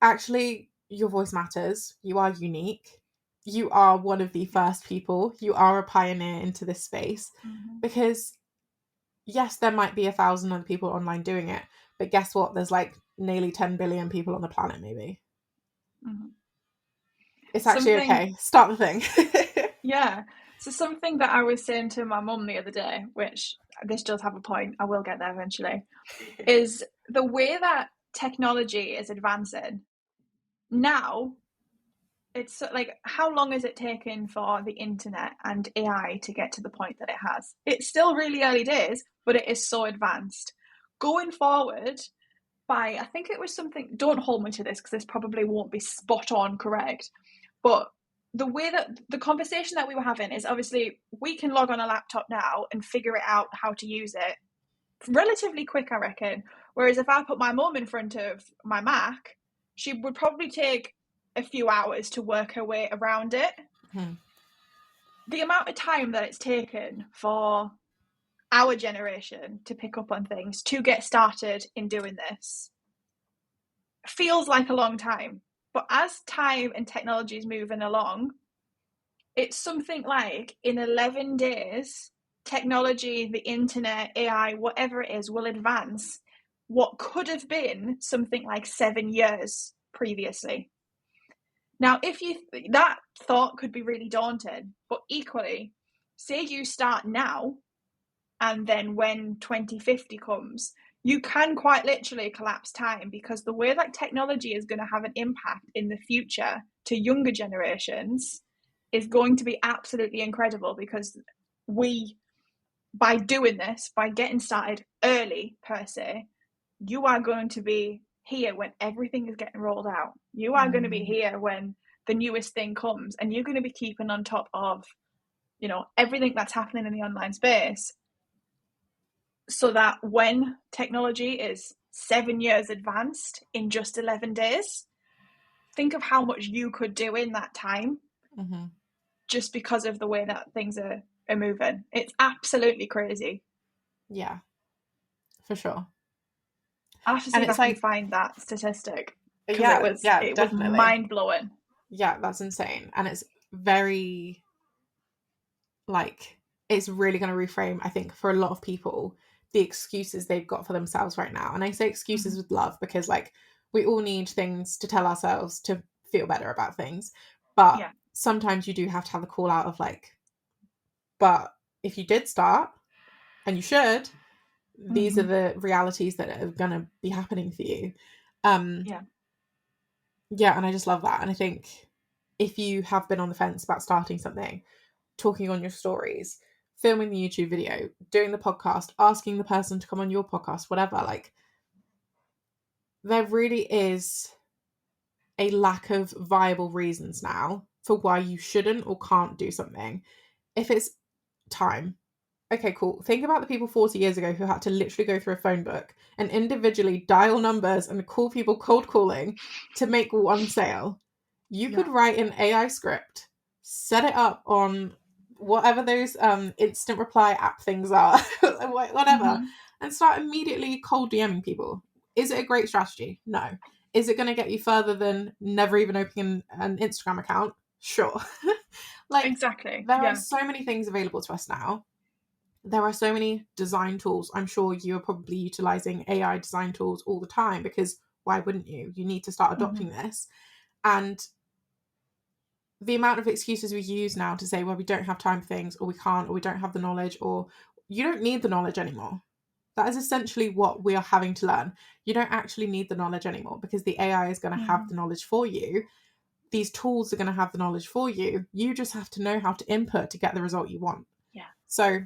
Actually, your voice matters. You are unique. You are one of the first people. You are a pioneer into this space. Because yes, there might be 1,000 other people online doing it, but guess what? There's like nearly 10 billion people on the planet, maybe. It's actually okay. Start the thing. Yeah. So something that I was saying to my mum the other day, which this does have a point, I will get there eventually, is the way that technology is advancing now. It's like, how long has it taken for the internet and AI to get to the point that it has? It's still really early days, but it is so advanced. Going forward, I think it was something, don't hold me to this because this probably won't be spot on correct, but the way that the conversation that we were having is, obviously we can log on a laptop now and figure it out how to use it relatively quick, I reckon. Whereas if I put my mum in front of my Mac, she would probably take a few hours to work her way around it. The amount of time that it's taken for our generation to pick up on things, to get started in doing this, feels like a long time. But as time and technology is moving along, it's something like in 11 days, technology, the internet, AI, whatever it is, will advance what could have been something like 7 years previously. Now, that thought could be really daunting, but equally, say you start now, and then when 2050 comes, you can quite literally collapse time, because the way that technology is going to have an impact in the future to younger generations is going to be absolutely incredible, because by doing this, by getting started early per se, you are going to be here when everything is getting rolled out. You are going to be here when the newest thing comes, and you're going to be keeping on top of, everything that's happening in the online space, so that when technology is 7 years advanced in just 11 days, think of how much you could do in that time, just because of the way that things are moving. It's absolutely crazy. Yeah, for sure. I'll have to see if I can find that statistic, because it was mind-blowing. Yeah, that's insane. And it's very, it's really going to reframe, I think, for a lot of people, the excuses they've got for themselves right now. And I say excuses with love, because we all need things to tell ourselves to feel better about things. But sometimes you do have to have a call out of but if you did start, and you should, these are the realities that are going to be happening for you. Yeah, and I just love that. And I think if you have been on the fence about starting something, talking on your stories, filming the YouTube video, doing the podcast, asking the person to come on your podcast, whatever, there really is a lack of viable reasons now for why you shouldn't or can't do something. If it's time, okay, cool. Think about the people 40 years ago who had to literally go through a phone book and individually dial numbers and call people cold calling to make one sale. You could write an AI script, set it up on whatever those instant reply app things are, whatever, and start immediately cold DMing people. Is it a great strategy? No. Is it going to get you further than never even opening an Instagram account? Sure. Exactly. There are so many things available to us now. There are so many design tools. I'm sure you are probably utilizing AI design tools all the time, because why wouldn't you? You need to start adopting this. And the amount of excuses we use now to say, well, we don't have time for things, or we can't, or we don't have the knowledge, or you don't need the knowledge anymore. That is essentially what we are having to learn. You don't actually need the knowledge anymore, because the AI is going to have the knowledge for you. These tools are going to have the knowledge for you. You just have to know how to input to get the result you want. Yeah. So,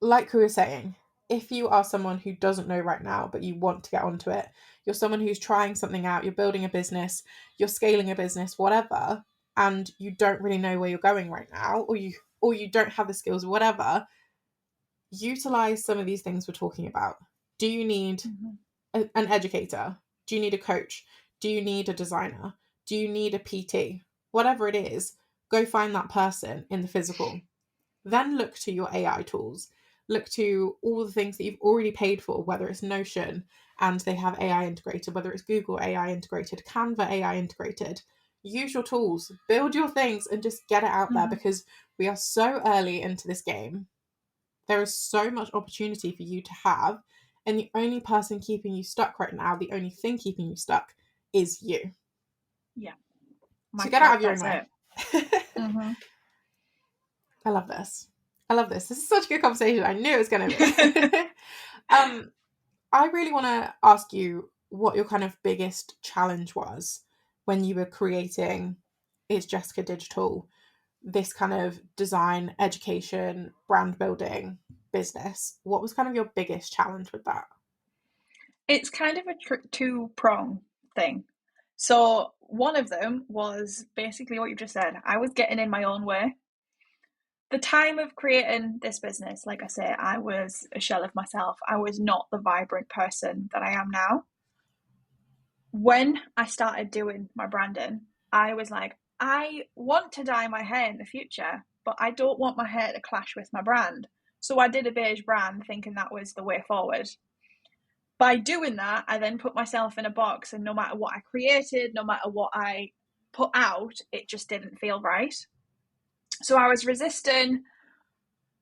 like we were saying, if you are someone who doesn't know right now, but you want to get onto it, you're someone who's trying something out, you're building a business, you're scaling a business, whatever, and you don't really know where you're going right now, or you don't have the skills, or whatever, utilize some of these things we're talking about. Do you need an educator? Do you need a coach? Do you need a designer? Do you need a PT? Whatever it is, Go find that person in the physical. Then look to your AI tools. Look to all the things that you've already paid for, whether it's Notion and they have AI integrated, whether it's Google AI integrated, Canva AI integrated. Use your tools, build your things, and just get it out there, because we are so early into this game. There is so much opportunity for you to have, and the only person keeping you stuck right now, the only thing keeping you stuck, is you. Yeah. So get out of your own way. I love this. This is such a good conversation. I knew it was going to be. I really want to ask you what your kind of biggest challenge was when you were creating Itsjessicadigital, this kind of design, education, brand building business. What was kind of your biggest challenge with that? It's kind of a two-prong thing. So one of them was basically what you just said. I was getting in my own way. The time of creating this business, like I say, I was a shell of myself. I was not the vibrant person that I am now. When I started doing my branding, I was like, I want to dye my hair in the future, but I don't want my hair to clash with my brand. So I did a beige brand thinking that was the way forward. By doing that, I then put myself in a box, and no matter what I created, no matter what I put out, it just didn't feel right. So I was resisting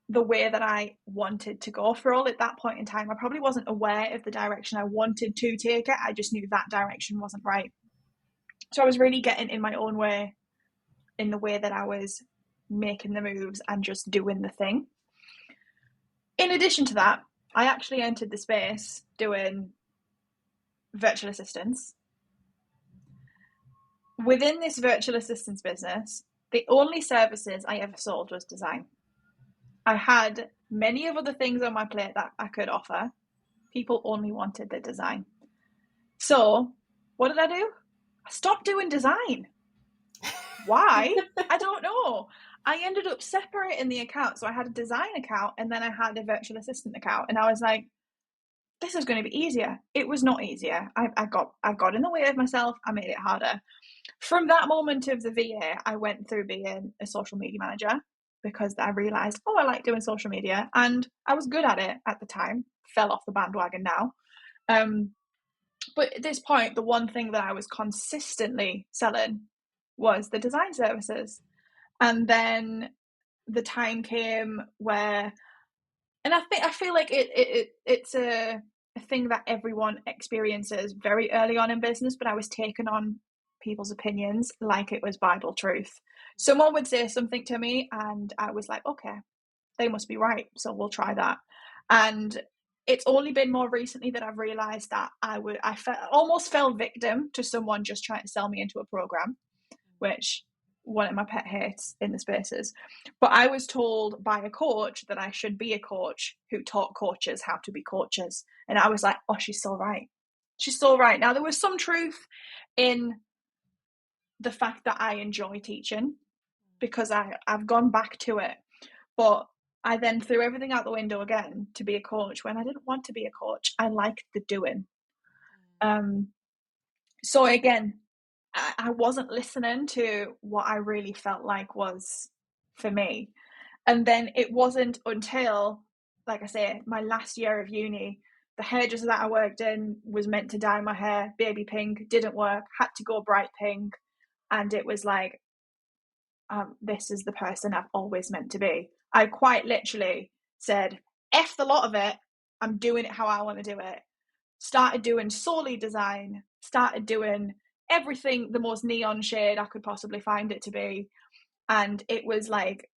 the way that I wanted to go for all at that point in time. I probably wasn't aware of the direction I wanted to take it. I just knew that direction wasn't right. So I was really getting in my own way, in the way that I was making the moves and just doing the thing. In addition to that, I actually entered the space doing virtual assistants. Within this virtual assistants business, the only services I ever sold was design. I had many of other things on my plate that I could offer. People only wanted the design. So what did I do? I stopped doing design. Why? I don't know. I ended up separating the account. So I had a design account and then I had a virtual assistant account. And I was like, this is going to be easier. It was not easier. I got in the way of myself. I made it harder. From that moment of the VA, I went through being a social media manager because I realized, I like doing social media, and I was good at it at the time. Fell off the bandwagon now. But at this point, the one thing that I was consistently selling was the design services. And then the time came where, and I feel like it's a thing that everyone experiences very early on in business, but I was taking on people's opinions like it was Bible truth. Someone would say something to me and I was like, okay, they must be right, so we'll try that. And it's only been more recently that I've realized that I almost fell victim to someone just trying to sell me into a program, which one of my pet hates in the spaces. But I was told by a coach that I should be a coach who taught coaches how to be coaches. And I was like, oh, she's so right. She's so right. Now, there was some truth in the fact that I enjoy teaching because I've gone back to it. But I then threw everything out the window again to be a coach when I didn't want to be a coach. I liked the doing. So again, I wasn't listening to what I really felt like was for me. And then it wasn't until, like I say, my last year of uni, the hairdresser that I worked in was meant to dye my hair baby pink, didn't work, had to go bright pink. And it was like, this is the person I've always meant to be. I quite literally said, F the lot of it, I'm doing it how I want to do it. Started doing solely design, started doing everything the most neon shade I could possibly find it to be. And it was like,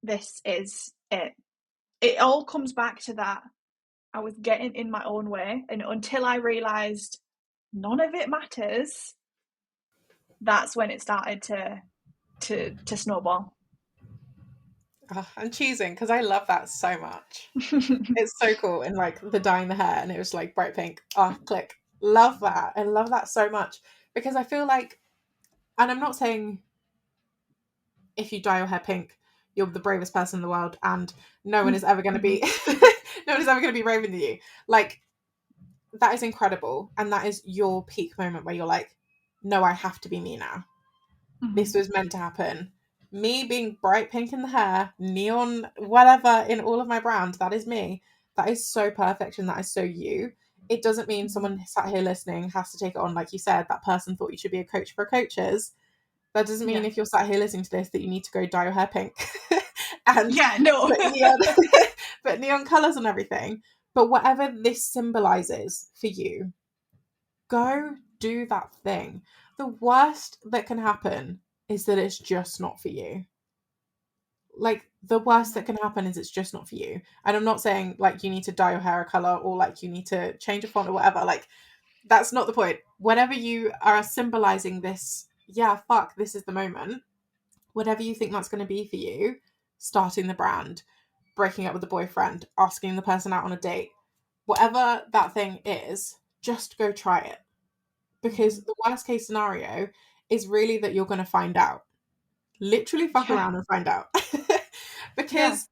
this is it. It all comes back to that. I was getting in my own way. And until I realized none of it matters, that's when it started to snowball. Oh, I'm cheesing because I love that so much. It's so cool. And like the dyeing the hair and it was like bright pink. Oh, click. Love that. I love that so much because I feel like, and I'm not saying if you dye your hair pink, you're the bravest person in the world and no one is ever going to be, no one is ever going to be braver than you. Like, that is incredible. And that is your peak moment where you're like, no, I have to be me now. This was meant to happen. Me being bright pink in the hair, neon, whatever in all of my brand, that is me. That is so perfect and that is so you. It doesn't mean someone sat here listening has to take it on, like you said, that person thought you should be a coach for coaches. That doesn't mean if you're sat here listening to this that you need to go dye your hair pink and no. put neon colours on everything. But whatever this symbolises for you, go do that thing. The worst that can happen is that it's just not for you. Like, the worst that can happen is it's just not for you. And I'm not saying like you need to dye your hair a colour or like you need to change a font or whatever. Like, that's not the point. Whenever you are symbolising this, this is the moment, whatever you think that's going to be for you, starting the brand, breaking up with the boyfriend, asking the person out on a date, whatever that thing is, just go try it. Because the worst case scenario is really that you're going to find out. Literally fuck around and find out. Because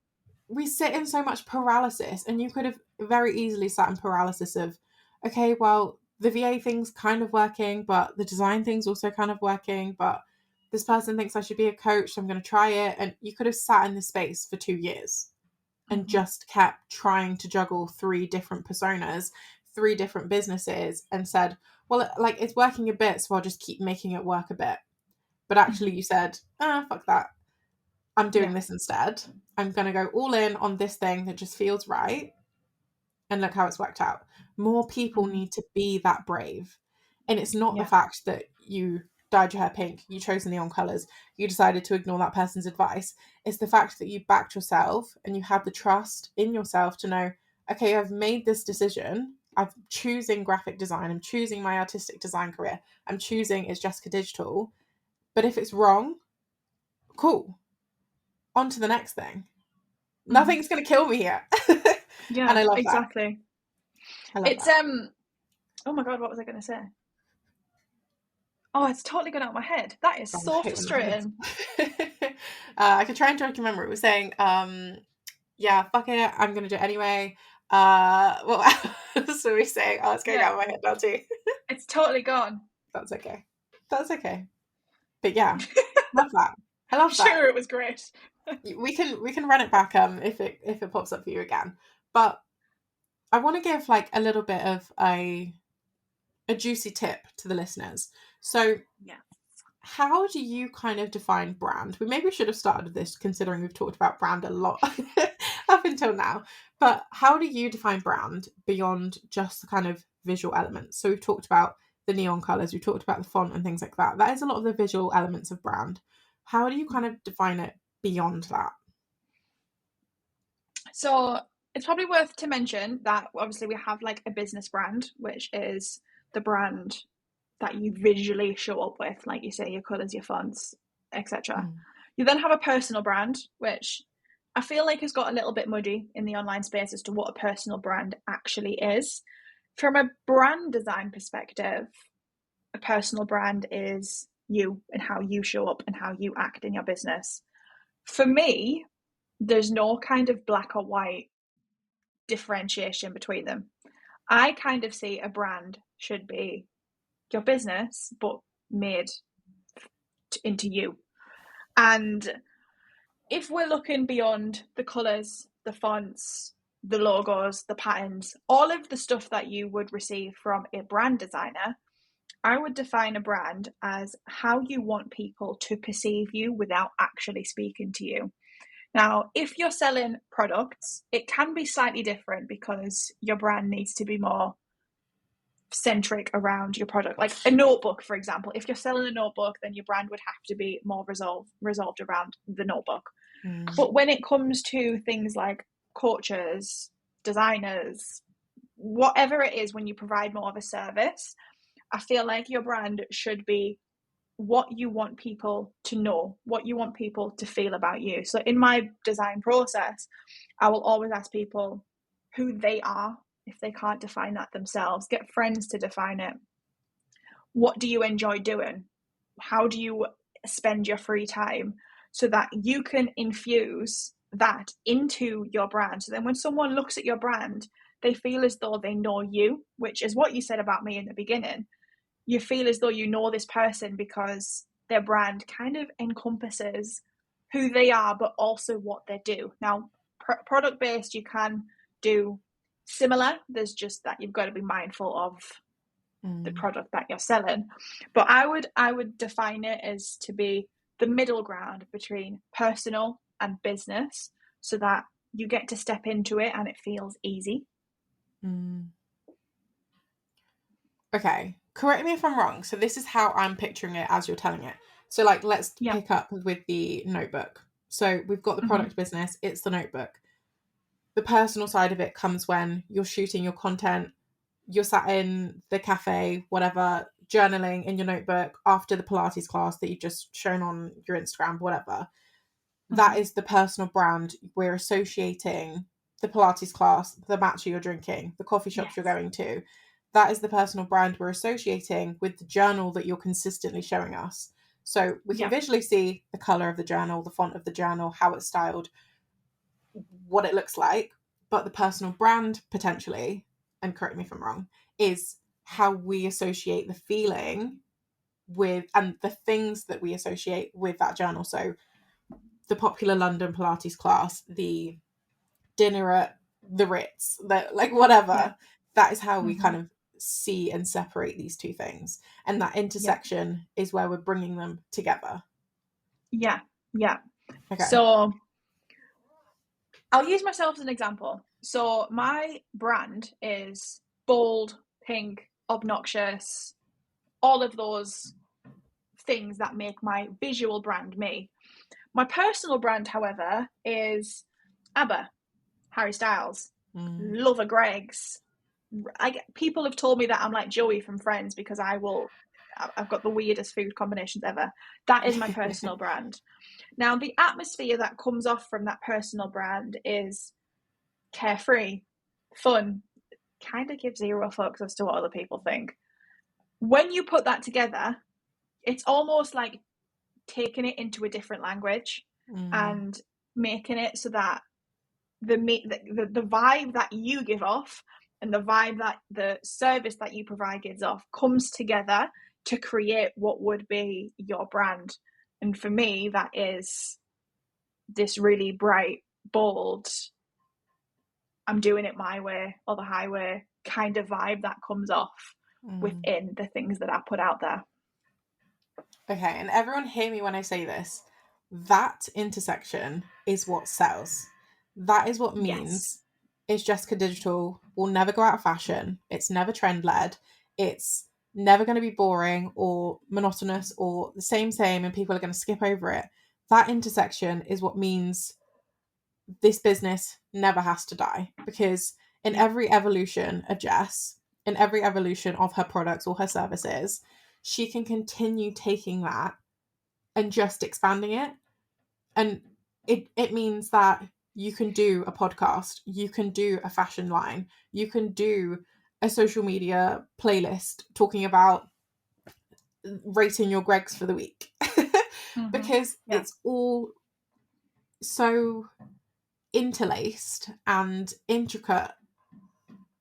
we sit in so much paralysis, and you could have very easily sat in paralysis of, okay, well, the VA thing's kind of working, but the design thing's also kind of working, but this person thinks I should be a coach, so I'm going to try it. And you could have sat in this space for 2 years and just kept trying to juggle 3 different personas, 3 different businesses, and said, well, like, it's working a bit, so I'll just keep making it work a bit. But actually you said, fuck that. I'm doing this instead. I'm going to go all in on this thing that just feels right. And look how it's worked out. More people need to be that brave. And it's not the fact that you dyed your hair pink, you chose the neon colours, you decided to ignore that person's advice. It's the fact that you backed yourself and you had the trust in yourself to know, okay, I've made this decision. I'm choosing graphic design. I'm choosing my artistic design career. I'm choosing Itsjessicadigital. But if it's wrong, cool. On to the next thing. Nothing's going to kill me here. Yeah, and I love exactly. That. I love that. Oh my God, what was I going to say? Oh, it's totally gone out of my head. That is so frustrating. I could try and try to remember. It was saying, fuck it, I'm going to do it anyway. What else were we saying? Oh, it's going out of my head now too. It's totally gone. That's okay. But yeah, love that. I love that. Sure, it was great. we can run it back if it pops up for you again. But I want to give like a little bit of a juicy tip to the listeners. So how do you kind of define brand? We maybe should have started with this, considering we've talked about brand a lot up until now. But how do you define brand beyond just the kind of visual elements? So we've talked about the neon colours, we've talked about the font and things like that. That is a lot of the visual elements of brand. How do you kind of define it beyond that? So it's probably worth to mention that obviously we have like a business brand, which is the brand that you visually show up with, like you say, your colours, your fonts, etc. You then have a personal brand, which I feel like has got a little bit muddy in the online space as to what a personal brand actually is. From a brand design perspective, a personal brand is you and how you show up and how you act in your business. For me, there's no kind of black or white differentiation between them. I kind of see a brand should be your business, but made into you. And if we're looking beyond the colours, the fonts, the logos, the patterns, all of the stuff that you would receive from a brand designer, I would define a brand as how you want people to perceive you without actually speaking to you. Now, if you're selling products, it can be slightly different because your brand needs to be more centric around your product. Like a notebook, for example. If you're selling a notebook, then your brand would have to be more resolved around the notebook. But when it comes to things like coaches, designers, whatever it is, when you provide more of a service, I feel like your brand should be what you want people to know, what you want people to feel about you. So in my design process, I will always ask people who they are if they can't define that themselves. Get friends to define it. What do you enjoy doing? How do you spend your free time? So that you can infuse that into your brand. So then when someone looks at your brand, they feel as though they know you, which is what you said about me in the beginning. You feel as though you know this person because their brand kind of encompasses who they are, but also what they do. Now, product based, you can do similar. There's just that you've got to be mindful of the product that you're selling. But I would define it as to be the middle ground between personal and business, so that you get to step into it and it feels easy. Okay, correct me if I'm wrong. So this is how I'm picturing it as you're telling it. So like, let's pick up with the notebook. So we've got the product business, it's the notebook. The personal side of it comes when you're shooting your content, you're sat in the cafe, whatever, journaling in your notebook after the Pilates class that you've just shown on your Instagram, whatever. That is the personal brand. We're associating the Pilates class, the matcha you're drinking, the coffee shops you're going to. That is the personal brand we're associating with the journal that you're consistently showing us. So we can visually see the color of the journal, the font of the journal, how it's styled, what it looks like. But the personal brand, potentially, and correct me if I'm wrong, is how we associate the feeling with, and the things that we associate with that journal. So the popular London Pilates class, the dinner at the Ritz, that, like, whatever, that is how we kind of see and separate these two things. And that intersection is where we're bringing them together. Yeah. Okay. So I'll use myself as an example. So my brand is bold, pink, obnoxious, all of those things that make my visual brand me. My personal brand, however, is ABBA, Harry Styles, Lover Greggs. People have told me that I'm like Joey from Friends because I've got the weirdest food combinations ever. That is my personal brand. Now, the atmosphere that comes off from that personal brand is carefree, fun, kind of gives zero fucks as to what other people think. When you put that together, it's almost like taking it into a different language and making it so that the vibe that you give off and the vibe that the service that you provide gives off comes together to create what would be your brand. And for me, that is this really bright, bold, I'm doing it my way or the highway kind of vibe that comes off within the things that I put out there. Okay, and everyone hear me when I say this. That intersection is what sells. That is what means Itsjessicadigital will never go out of fashion. It's never trend-led. It's never going to be boring or monotonous or the same, and people are going to skip over it. That intersection is what means this business never has to die, because in every evolution of Jess, in every evolution of her products or her services, she can continue taking that and just expanding it. And it means that you can do a podcast, you can do a fashion line, you can do a social media playlist talking about rating your Greggs for the week. Because it's all so interlaced and intricate,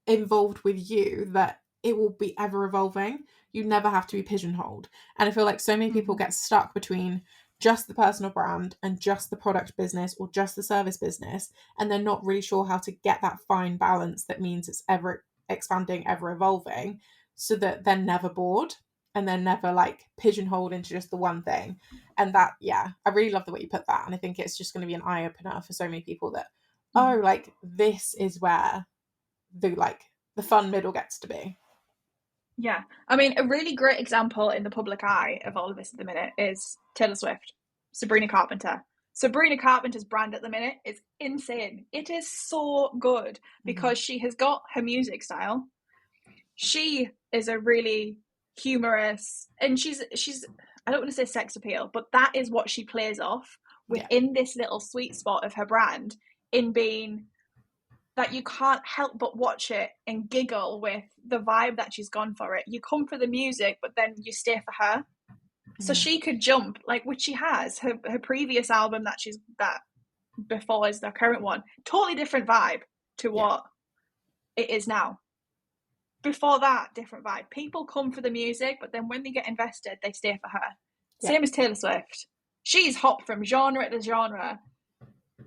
involved with you, that it will be ever evolving. You never have to be pigeonholed. And I feel like so many people get stuck between just the personal brand and just the product business or just the service business, and they're not really sure how to get that fine balance that means it's ever expanding, ever evolving, so that they're never bored and they're never like pigeonholed into just the one thing. And that, I really love the way you put that. And I think it's just going to be an eye-opener for so many people that, oh, like, this is where the fun middle gets to be. Yeah. I mean, a really great example in the public eye of all of this at the minute is Taylor Swift, Sabrina Carpenter. Sabrina Carpenter's brand at the minute is insane. It is so good because she has got her music style. She is a really humorous, and she's I don't want to say sex appeal, but that is what she plays off within this little sweet spot of her brand, in being that you can't help but watch it and giggle with the vibe that she's gone for it. You come for the music, but then you stay for her. So she could jump, like, which she has. Her previous album that before is the current one, totally different vibe to what it is now. Before that, different vibe. People come for the music, but then when they get invested, they stay for her. Same as Taylor Swift. she's hopped from genre to genre.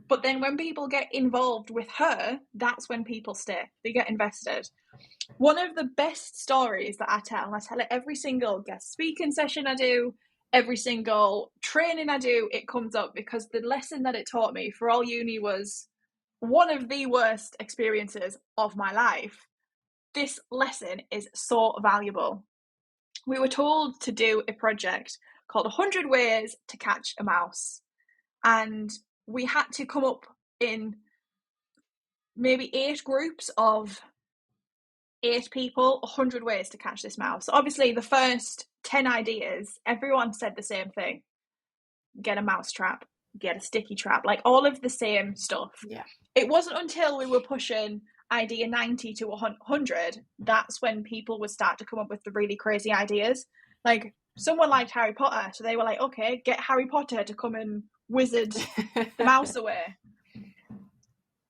But then when people get involved with her, that's when people stay. They get invested. One of the best stories that I tell it every single guest speaking session I do, every single training I do, it comes up, because the lesson that it taught me for all uni was one of the worst experiences of my life. This lesson is so valuable. We were told to do a project called 100 Ways to Catch a Mouse. And we had to come up in maybe 8 groups of 8 people, 100 ways to catch this mouse. So obviously, the first 10 ideas, everyone said the same thing. Get a mouse trap, get a sticky trap, like all of the same stuff. Yeah. It wasn't until we were pushing idea 90 to 100, that's when people would start to come up with the really crazy ideas. Like, someone liked Harry Potter, so they were like, okay, get Harry Potter to come and wizard the mouse away.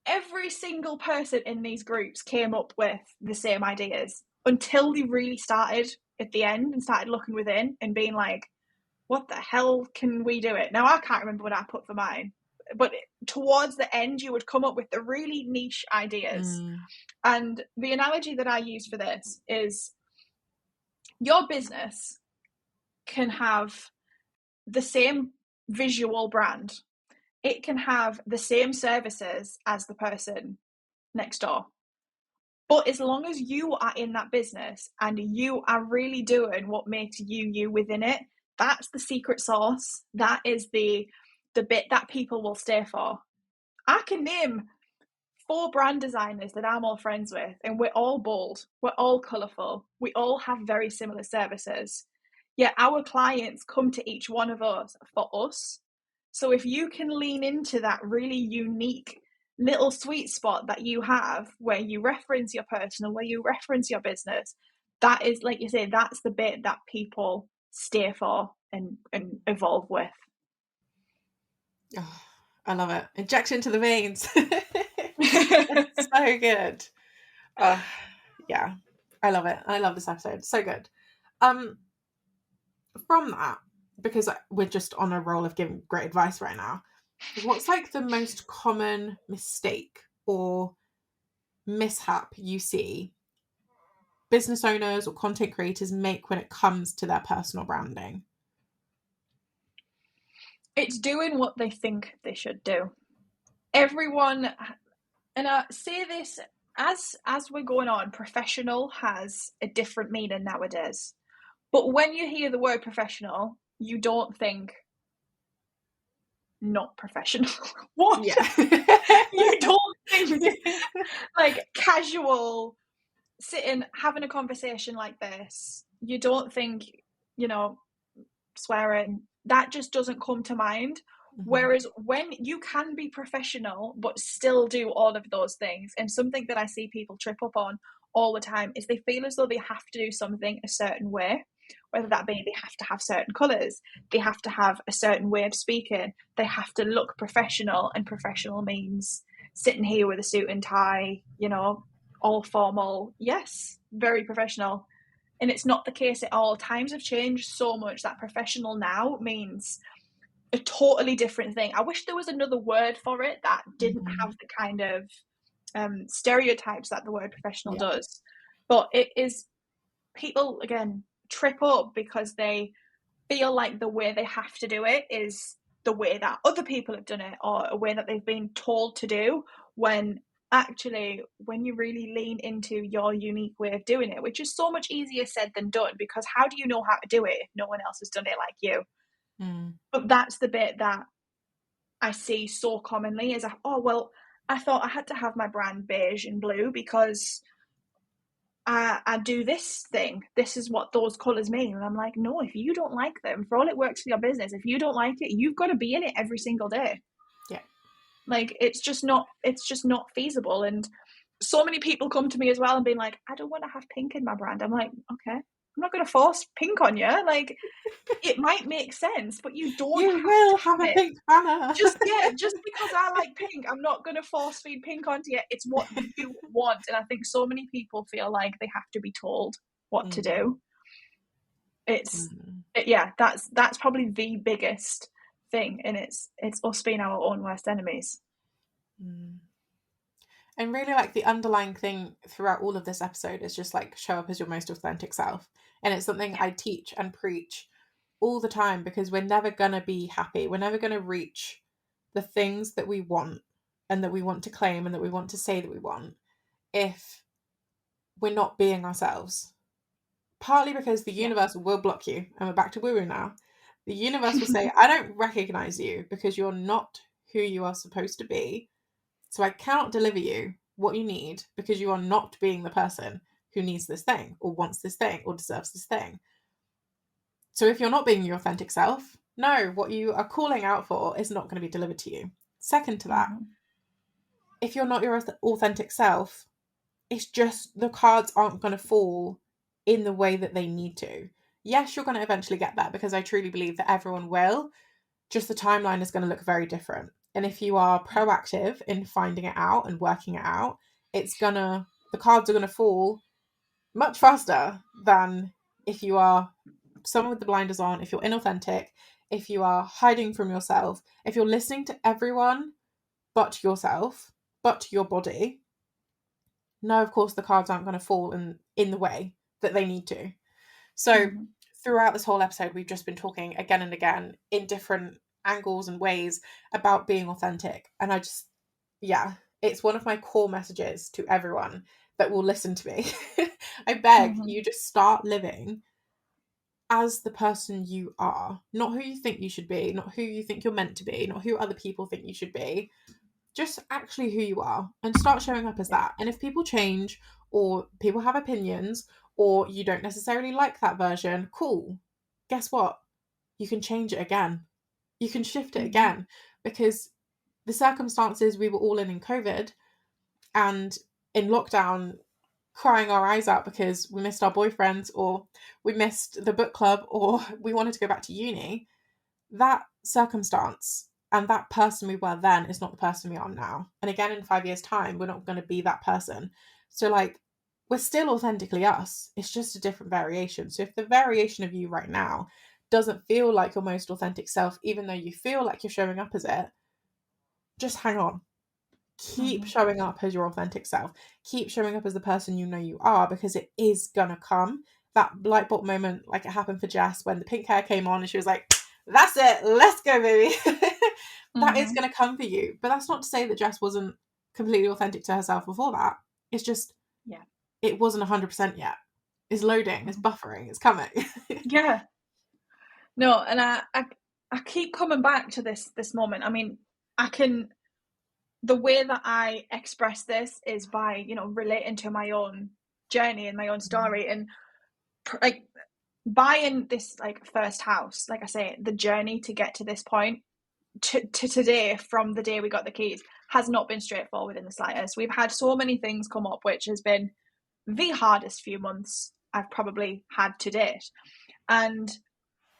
Every single person in these groups came up with the same ideas until they really started at the end and started looking within and being like, what the hell can we do it? Now, I can't remember what I put for mine, but towards the end, you would come up with the really niche ideas. And the analogy that I use for this is your business can have the same visual brand. It can have the same services as the person next door. But as long as you are in that business and you are really doing what makes you within it, that's the secret sauce. That is the bit that people will stay for. I can name 4 brand designers that I'm all friends with, and we're all bold, we're all colourful, we all have very similar services. Yet our clients come to each one of us for us. So if you can lean into that really unique little sweet spot that you have, where you reference your personal, where you reference your business, that is, like you say, that's the bit that people stay for and evolve with. Oh, I love it. Injection to the veins. It's so good. Yeah, I love it. I love this episode. So good. From that, because we're just on a roll of giving great advice right now, what's like the most common mistake or mishap you see business owners or content creators make when it comes to their personal branding? It's doing what they think they should do. Everyone, and I say this as we're going on, professional has a different meaning nowadays. But when you hear the word professional, you don't think not professional. What? Yeah. You don't think like casual, sitting, having a conversation like this. You don't think, swearing. That just doesn't come to mind. Mm-hmm. Whereas when you can be professional but still do all of those things, and something that I see people trip up on all the time is they feel as though they have to do something a certain way, whether that be they have to have certain colours, they have to have a certain way of speaking, they have to look professional, and professional means sitting here with a suit and tie, all formal. Yes, very professional. And it's not the case at all. Times have changed so much that professional now means a totally different thing. I wish there was another word for it that didn't have the kind of stereotypes that the word professional does. But it is, people, again, trip up because they feel like the way they have to do it is the way that other people have done it, or a way that they've been told to do, when actually, when you really lean into your unique way of doing it, which is so much easier said than done, because how do you know how to do it if no one else has done it like you? But that's the bit that I see so commonly is, I thought I had to have my brand beige and blue because I do this thing. This is what those colours mean. And I'm like, no, if you don't like them, for all it works for your business, if you don't like it, you've got to be in it every single day. Yeah. Like, it's just not feasible. And so many people come to me as well and being like, I don't want to have pink in my brand. I'm like, okay, I'm not going to force pink on you. Like, it might make sense, but you don't have a pink banner. Just because I like pink, I'm not going to force feed pink onto you. It's what you want. And I think so many people feel like they have to be told what to do. That's probably the biggest thing, and it's us being our own worst enemies. And really, like, the underlying thing throughout all of this episode is just like, show up as your most authentic self. And it's something I teach and preach all the time, because we're never gonna be happy, we're never gonna reach the things that we want and that we want to claim and that we want to say that we want if we're not being ourselves. Partly because the universe will block you, and we're back to woo-woo now. The universe will say, I don't recognize you because you're not who you are supposed to be, so I cannot deliver you what you need because you are not being the person who needs this thing or wants this thing or deserves this thing. So if you're not being your authentic self, no, what you are calling out for is not going to be delivered to you. Second to that, if you're not your authentic self, it's just the cards aren't going to fall in the way that they need to. Yes, you're going to eventually get there, because I truly believe that everyone will. Just the timeline is going to look very different. And if you are proactive in finding it out and working it out, the cards are going to fall much faster than if you are someone with the blinders on, if you're inauthentic, if you are hiding from yourself, if you're listening to everyone but yourself, but your body. No, of course, the cards aren't going to fall in the way that they need to. So throughout this whole episode, we've just been talking again and again in different angles and ways about being authentic. And it's one of my core messages to everyone that will listen to me. I beg you, just start living as the person you are, not who you think you should be, not who you think you're meant to be, not who other people think you should be. Just actually who you are, and start showing up as that. And if people change, or people have opinions, or you don't necessarily like that version, cool. Guess what? You can change it again. You can shift it again, because the circumstances we were all in COVID and in lockdown, crying our eyes out because we missed our boyfriends, or we missed the book club, or we wanted to go back to uni, that circumstance and that person we were then is not the person we are now. And again, in 5 years' time, we're not going to be that person. So, like, we're still authentically us. It's just a different variation. So if the variation of you right now doesn't feel like your most authentic self, even though you feel like you're showing up as it, just hang on. Keep showing up as your authentic self. Keep showing up as the person you know you are, because it is gonna come. That light bulb moment, like it happened for Jess when the pink hair came on and she was like, that's it, let's go, baby. That is going to come for you. But that's not to say that Jess wasn't completely authentic to herself before that. It's just, it wasn't 100% yet. It's loading, it's buffering, it's coming. No, and I keep coming back to this moment. I mean, the way that I express this is by, relating to my own journey and my own story, and like buying this like first house, like I say, the journey to get to this point to today, from the day we got the keys, has not been straightforward in the slightest. We've had so many things come up, which has been the hardest few months I've probably had to date. And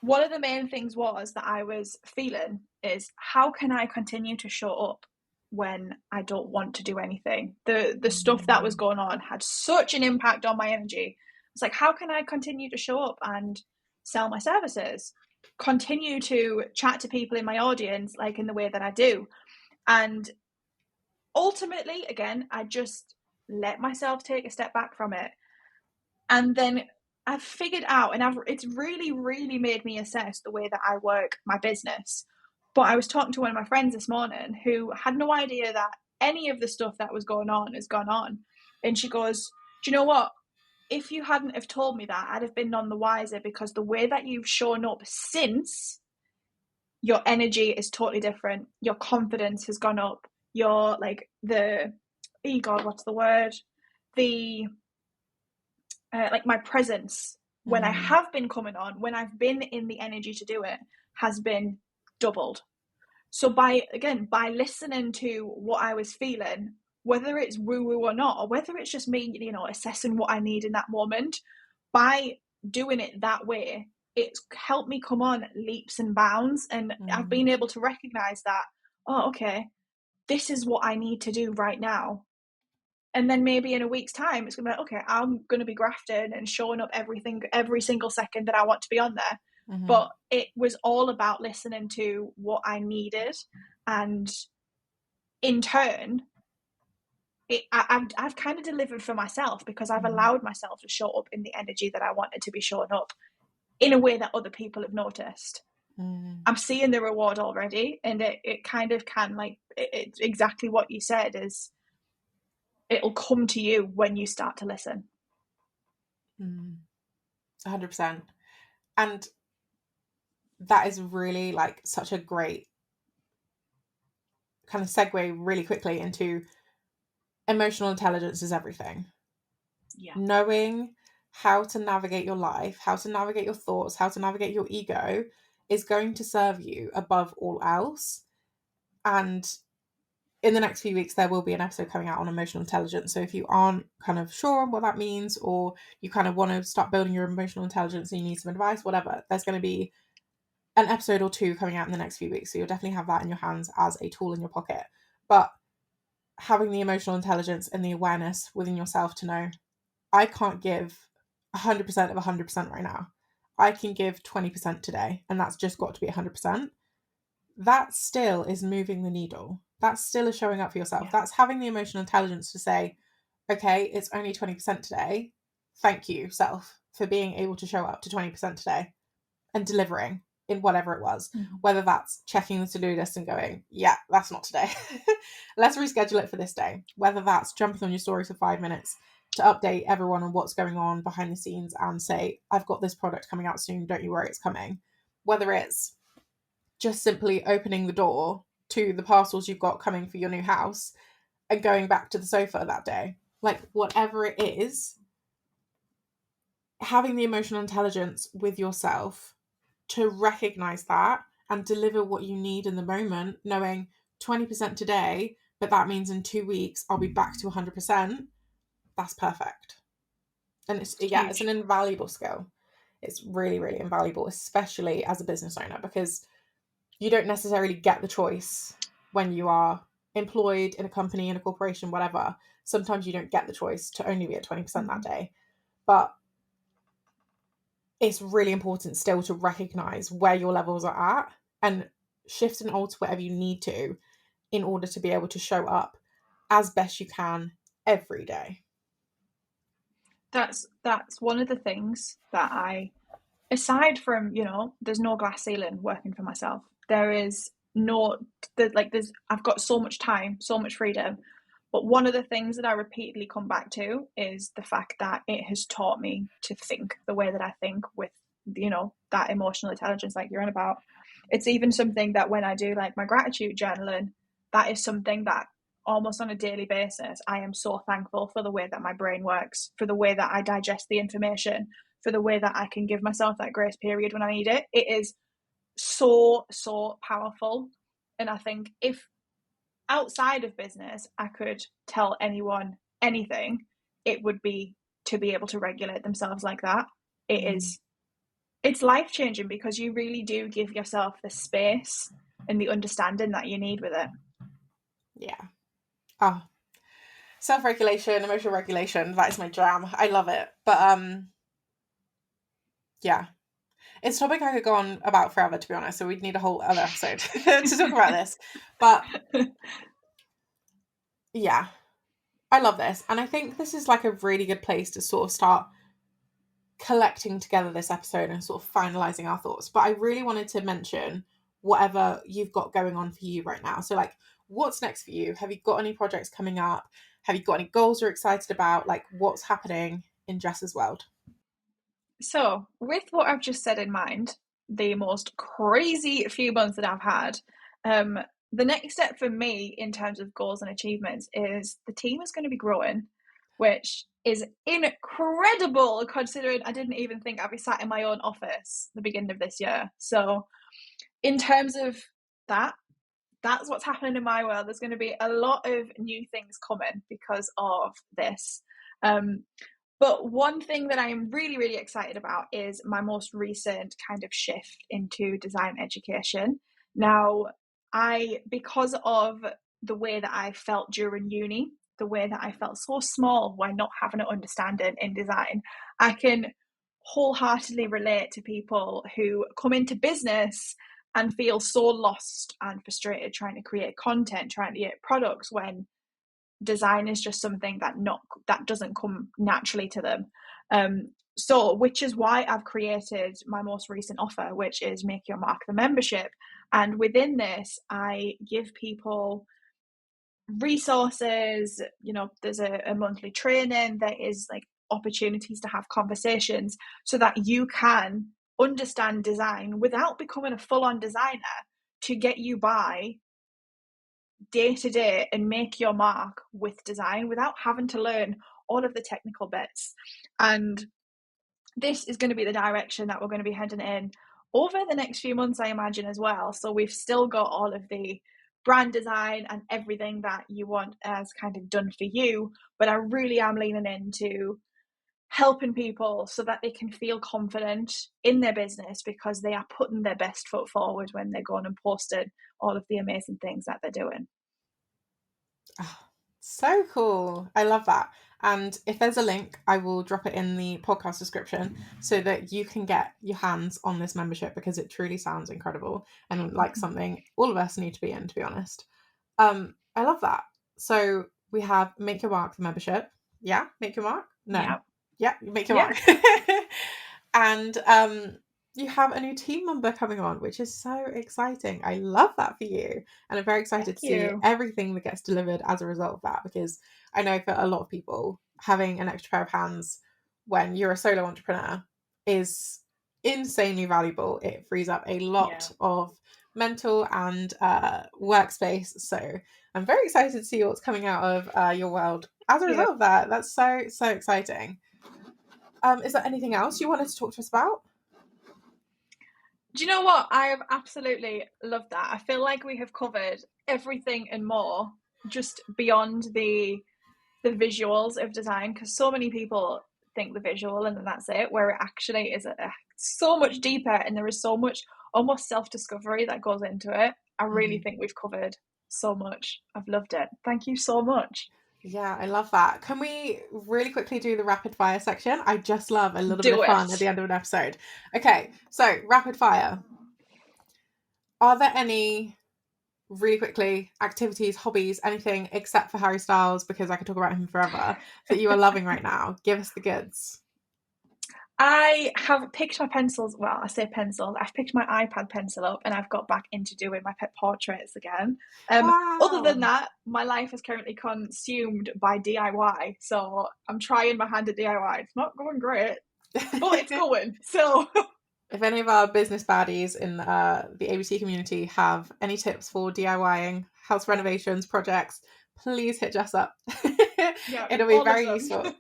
one of the main things was that I was feeling is, how can I continue to show up when I don't want to do anything? The stuff that was going on had such an impact on my energy. It's like, how can I continue to show up and sell my services, continue to chat to people in my audience like in the way that I do? And ultimately, again, I just let myself take a step back from it. And then I've figured out, and it's really, really made me assess the way that I work my business. But I was talking to one of my friends this morning who had no idea that any of the stuff that was going on has gone on. And she goes, do you know what? If you hadn't have told me that, I'd have been none the wiser, because the way that you've shown up since, your energy is totally different. Your confidence has gone up. Your like what's the word? Like my presence when I have been coming on, when I've been in the energy to do it, has been doubled. So by listening to what I was feeling, whether it's woo-woo or not, or whether it's just me, assessing what I need in that moment, by doing it that way, it's helped me come on leaps and bounds. And I've been able to recognize that, oh, okay, this is what I need to do right now. And then maybe in a week's time, it's going to be like, okay, I'm going to be grafting and showing up every single second that I want to be on there. but it was all about listening to what I needed, and in turn I've kind of delivered for myself, because I've allowed myself to show up in the energy that I wanted to be showing up in a way that other people have noticed. I'm seeing the reward already, and it kind of can, like, it's exactly what you said, is it'll come to you when you start to listen. 100%. And that is really like such a great kind of segue really quickly into emotional intelligence is everything. Yeah. Knowing how to navigate your life, how to navigate your thoughts, how to navigate your ego is going to serve you above all else. And in the next few weeks, there will be an episode coming out on emotional intelligence. So if you aren't kind of sure on what that means, or you kind of want to start building your emotional intelligence and you need some advice, whatever, there's going to be an episode or two coming out in the next few weeks. So you'll definitely have that in your hands as a tool in your pocket. But having the emotional intelligence and the awareness within yourself to know, I can't give 100% of 100% right now. I can give 20% today, and that's just got to be 100%. That still is moving the needle. That still is showing up for yourself. Yeah. That's having the emotional intelligence to say, okay, it's only 20% today. Thank you, self, for being able to show up to 20% today and delivering in whatever it was. Whether that's checking the to-do list and going, yeah, that's not today. Let's reschedule it for this day. Whether that's jumping on your story for 5 minutes to update everyone on what's going on behind the scenes and say, I've got this product coming out soon, don't you worry, it's coming. Whether it's just simply opening the door to the parcels you've got coming for your new house and going back to the sofa that day. Like, whatever it is, having the emotional intelligence with yourself to recognize that and deliver what you need in the moment, knowing 20% today, but that means in 2 weeks I'll be back to 100%. That's perfect. And it's an invaluable skill. It's really, really invaluable, especially as a business owner, because you don't necessarily get the choice when you are employed in a company, in a corporation, whatever. Sometimes you don't get the choice to only be at 20% that day. But it's really important still to recognize where your levels are at and shift and alter whatever you need to in order to be able to show up as best you can every day. That's one of the things that aside from, there's no glass ceiling working for myself. There is I've got so much time, so much freedom. But one of the things that I repeatedly come back to is the fact that it has taught me to think the way that I think with, that emotional intelligence like you're on about. It's even something that when I do like my gratitude journaling, that is something that almost on a daily basis, I am so thankful for the way that my brain works, for the way that I digest the information, for the way that I can give myself that grace period when I need it. It is so, so powerful. And I think if outside of business, I could tell anyone anything, it would be to be able to regulate themselves like that. It's life-changing, because you really do give yourself the space and the understanding that you need with it. Yeah. Oh, self-regulation, emotional regulation, that is my jam. I love it. But yeah, it's a topic I could go on about forever, to be honest, so we'd need a whole other episode to talk about this. But yeah, I love this. And I think this is like a really good place to sort of start collecting together this episode and sort of finalizing our thoughts. But I really wanted to mention whatever you've got going on for you right now. So like, what's next for you? Have you got any projects coming up? Have you got any goals you're excited about? Like, what's happening in Jess's world? So with what I've just said in mind, the most crazy few months that I've had, the next step for me in terms of goals and achievements is the team is going to be growing, which is incredible considering I didn't even think I'd be sat in my own office the beginning of this year. So in terms of that's what's happening in my world. There's going to be a lot of new things coming because of this. But one thing that I'm really, really excited about is my most recent kind of shift into design education. Now, because of the way that I felt during uni, the way that I felt so small while not having an understanding in design, I can wholeheartedly relate to people who come into business and feel so lost and frustrated trying to create content, trying to create products, when design is just something that doesn't come naturally to them. So which is why I've created my most recent offer, which is Make Your Mark the membership. And within this, I give people resources. There's a monthly training, there is like opportunities to have conversations so that you can understand design without becoming a full-on designer, to get you by day to day and make your mark with design without having to learn all of the technical bits. And this is going to be the direction that we're going to be heading in over the next few months, I imagine, as well. So we've still got all of the brand design and everything that you want as kind of done for you, but I really am leaning into helping people so that they can feel confident in their business, because they are putting their best foot forward when they're going and posting all of the amazing things that they're doing. Oh, so cool. I love that. And if there's a link, I will drop it in the podcast description so that you can get your hands on this membership, because it truly sounds incredible and like something all of us need to be in, to be honest. I love that. So we have Make Your Mark the membership. Yeah, Make Your Mark? No. Yeah, Make Your Mark. And you have a new team member coming on, which is so exciting. I love that for you. And I'm very excited to see everything that gets delivered as a result of that, because I know for a lot of people, having an extra pair of hands when you're a solo entrepreneur is insanely valuable. It frees up a lot of mental and workspace. So I'm very excited to see what's coming out of your world as a result of that. That's so exciting. Is there anything else you wanted to talk to us about? Do you know what? I have absolutely loved that. I feel like we have covered everything and more, just beyond the visuals of design, because so many people think the visual and then that's it, where it actually is so much deeper, and there is so much almost self-discovery that goes into it. I really think we've covered so much. I've loved it. Thank you so much. Yeah, I love that. Can we really quickly do the rapid fire section? I just love a little bit of fun at the end of an episode. Okay, so rapid fire. Are there any, really quickly, activities, hobbies, anything except for Harry Styles, because I could talk about him forever, that you are loving right now? Give us the goods. I have picked my pencils. Well, I say pencils. I've picked my iPad pencil up and I've got back into doing my pet portraits again. Wow. Other than that, my life is currently consumed by DIY. So I'm trying my hand at DIY. It's not going great, but it's going. So if any of our business baddies in the ABC community have any tips for DIYing, house renovations, projects, please hit Jess up. It'll be very useful.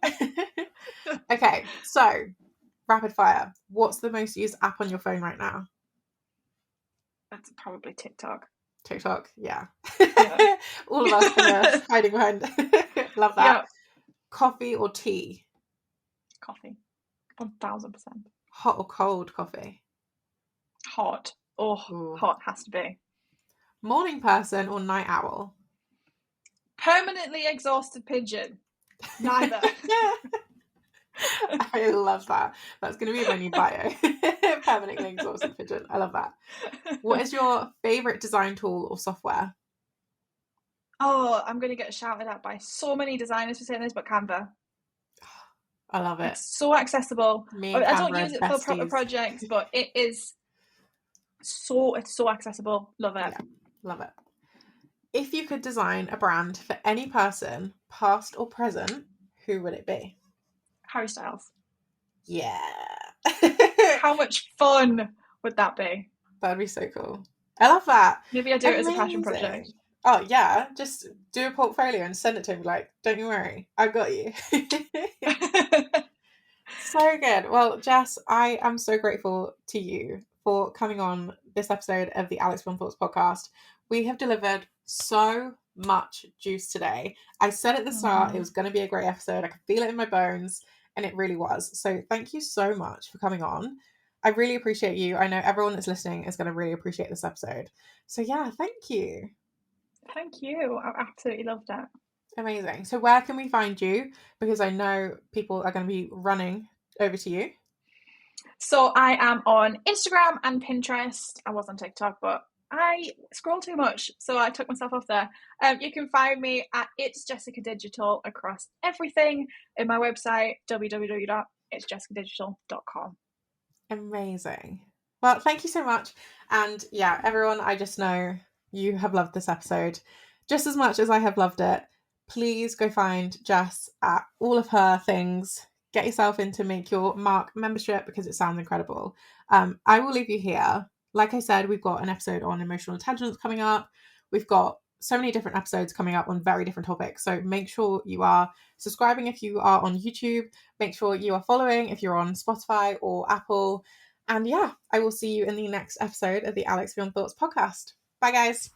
Okay, so rapid fire. What's the most used app on your phone right now? That's probably TikTok. TikTok, yeah. All of us hiding behind. Love that. Yeah. Coffee or tea? Coffee. 1000%. Hot or cold coffee? Hot. Oh, hot has to be. Morning person or night owl? Permanently exhausted pigeon. Neither. I love that. That's going to be my new bio. Permanently exhausted pigeon. I love that. What is your favourite design tool or software? Oh, I'm going to get shouted at by so many designers for saying this, but Canva. I love it. It's so accessible. I don't use it for proper projects, but it's so accessible. Love it. Yeah, love it. If you could design a brand for any person, past or present, who would it be? Harry Styles. Yeah. How much fun would that be? That'd be so cool. I love that. Maybe I do it as a passion project. Oh yeah, just do a portfolio and send it to him. Like, don't you worry, I've got you. So good. Well, Jess, I am so grateful to you for coming on this episode of the Alex Beyond Thoughts podcast. We have delivered so much juice today. I said at the start it was going to be a great episode. I could feel it in my bones, and it really was. So thank you so much for coming on. I really appreciate you. I know everyone that's listening is going to really appreciate this episode. So yeah, thank you. Thank you. I absolutely loved that. Amazing. So where can we find you? Because I know people are going to be running over to you. So I am on Instagram and Pinterest. I was on TikTok, but I scroll too much, so I took myself off there. You can find me at Itsjessicadigital across everything in my website, www.itsjessicadigital.com. Amazing. Well, thank you so much. And yeah, everyone, I just know you have loved this episode just as much as I have loved it. Please go find Jess at all of her things. Get yourself into Make Your Mark membership because it sounds incredible. I will leave you here. Like I said, we've got an episode on emotional intelligence coming up. We've got so many different episodes coming up on very different topics. So make sure you are subscribing if you are on YouTube. Make sure you are following if you're on Spotify or Apple. And yeah, I will see you in the next episode of the Alex Beyond Thoughts podcast. Bye, guys.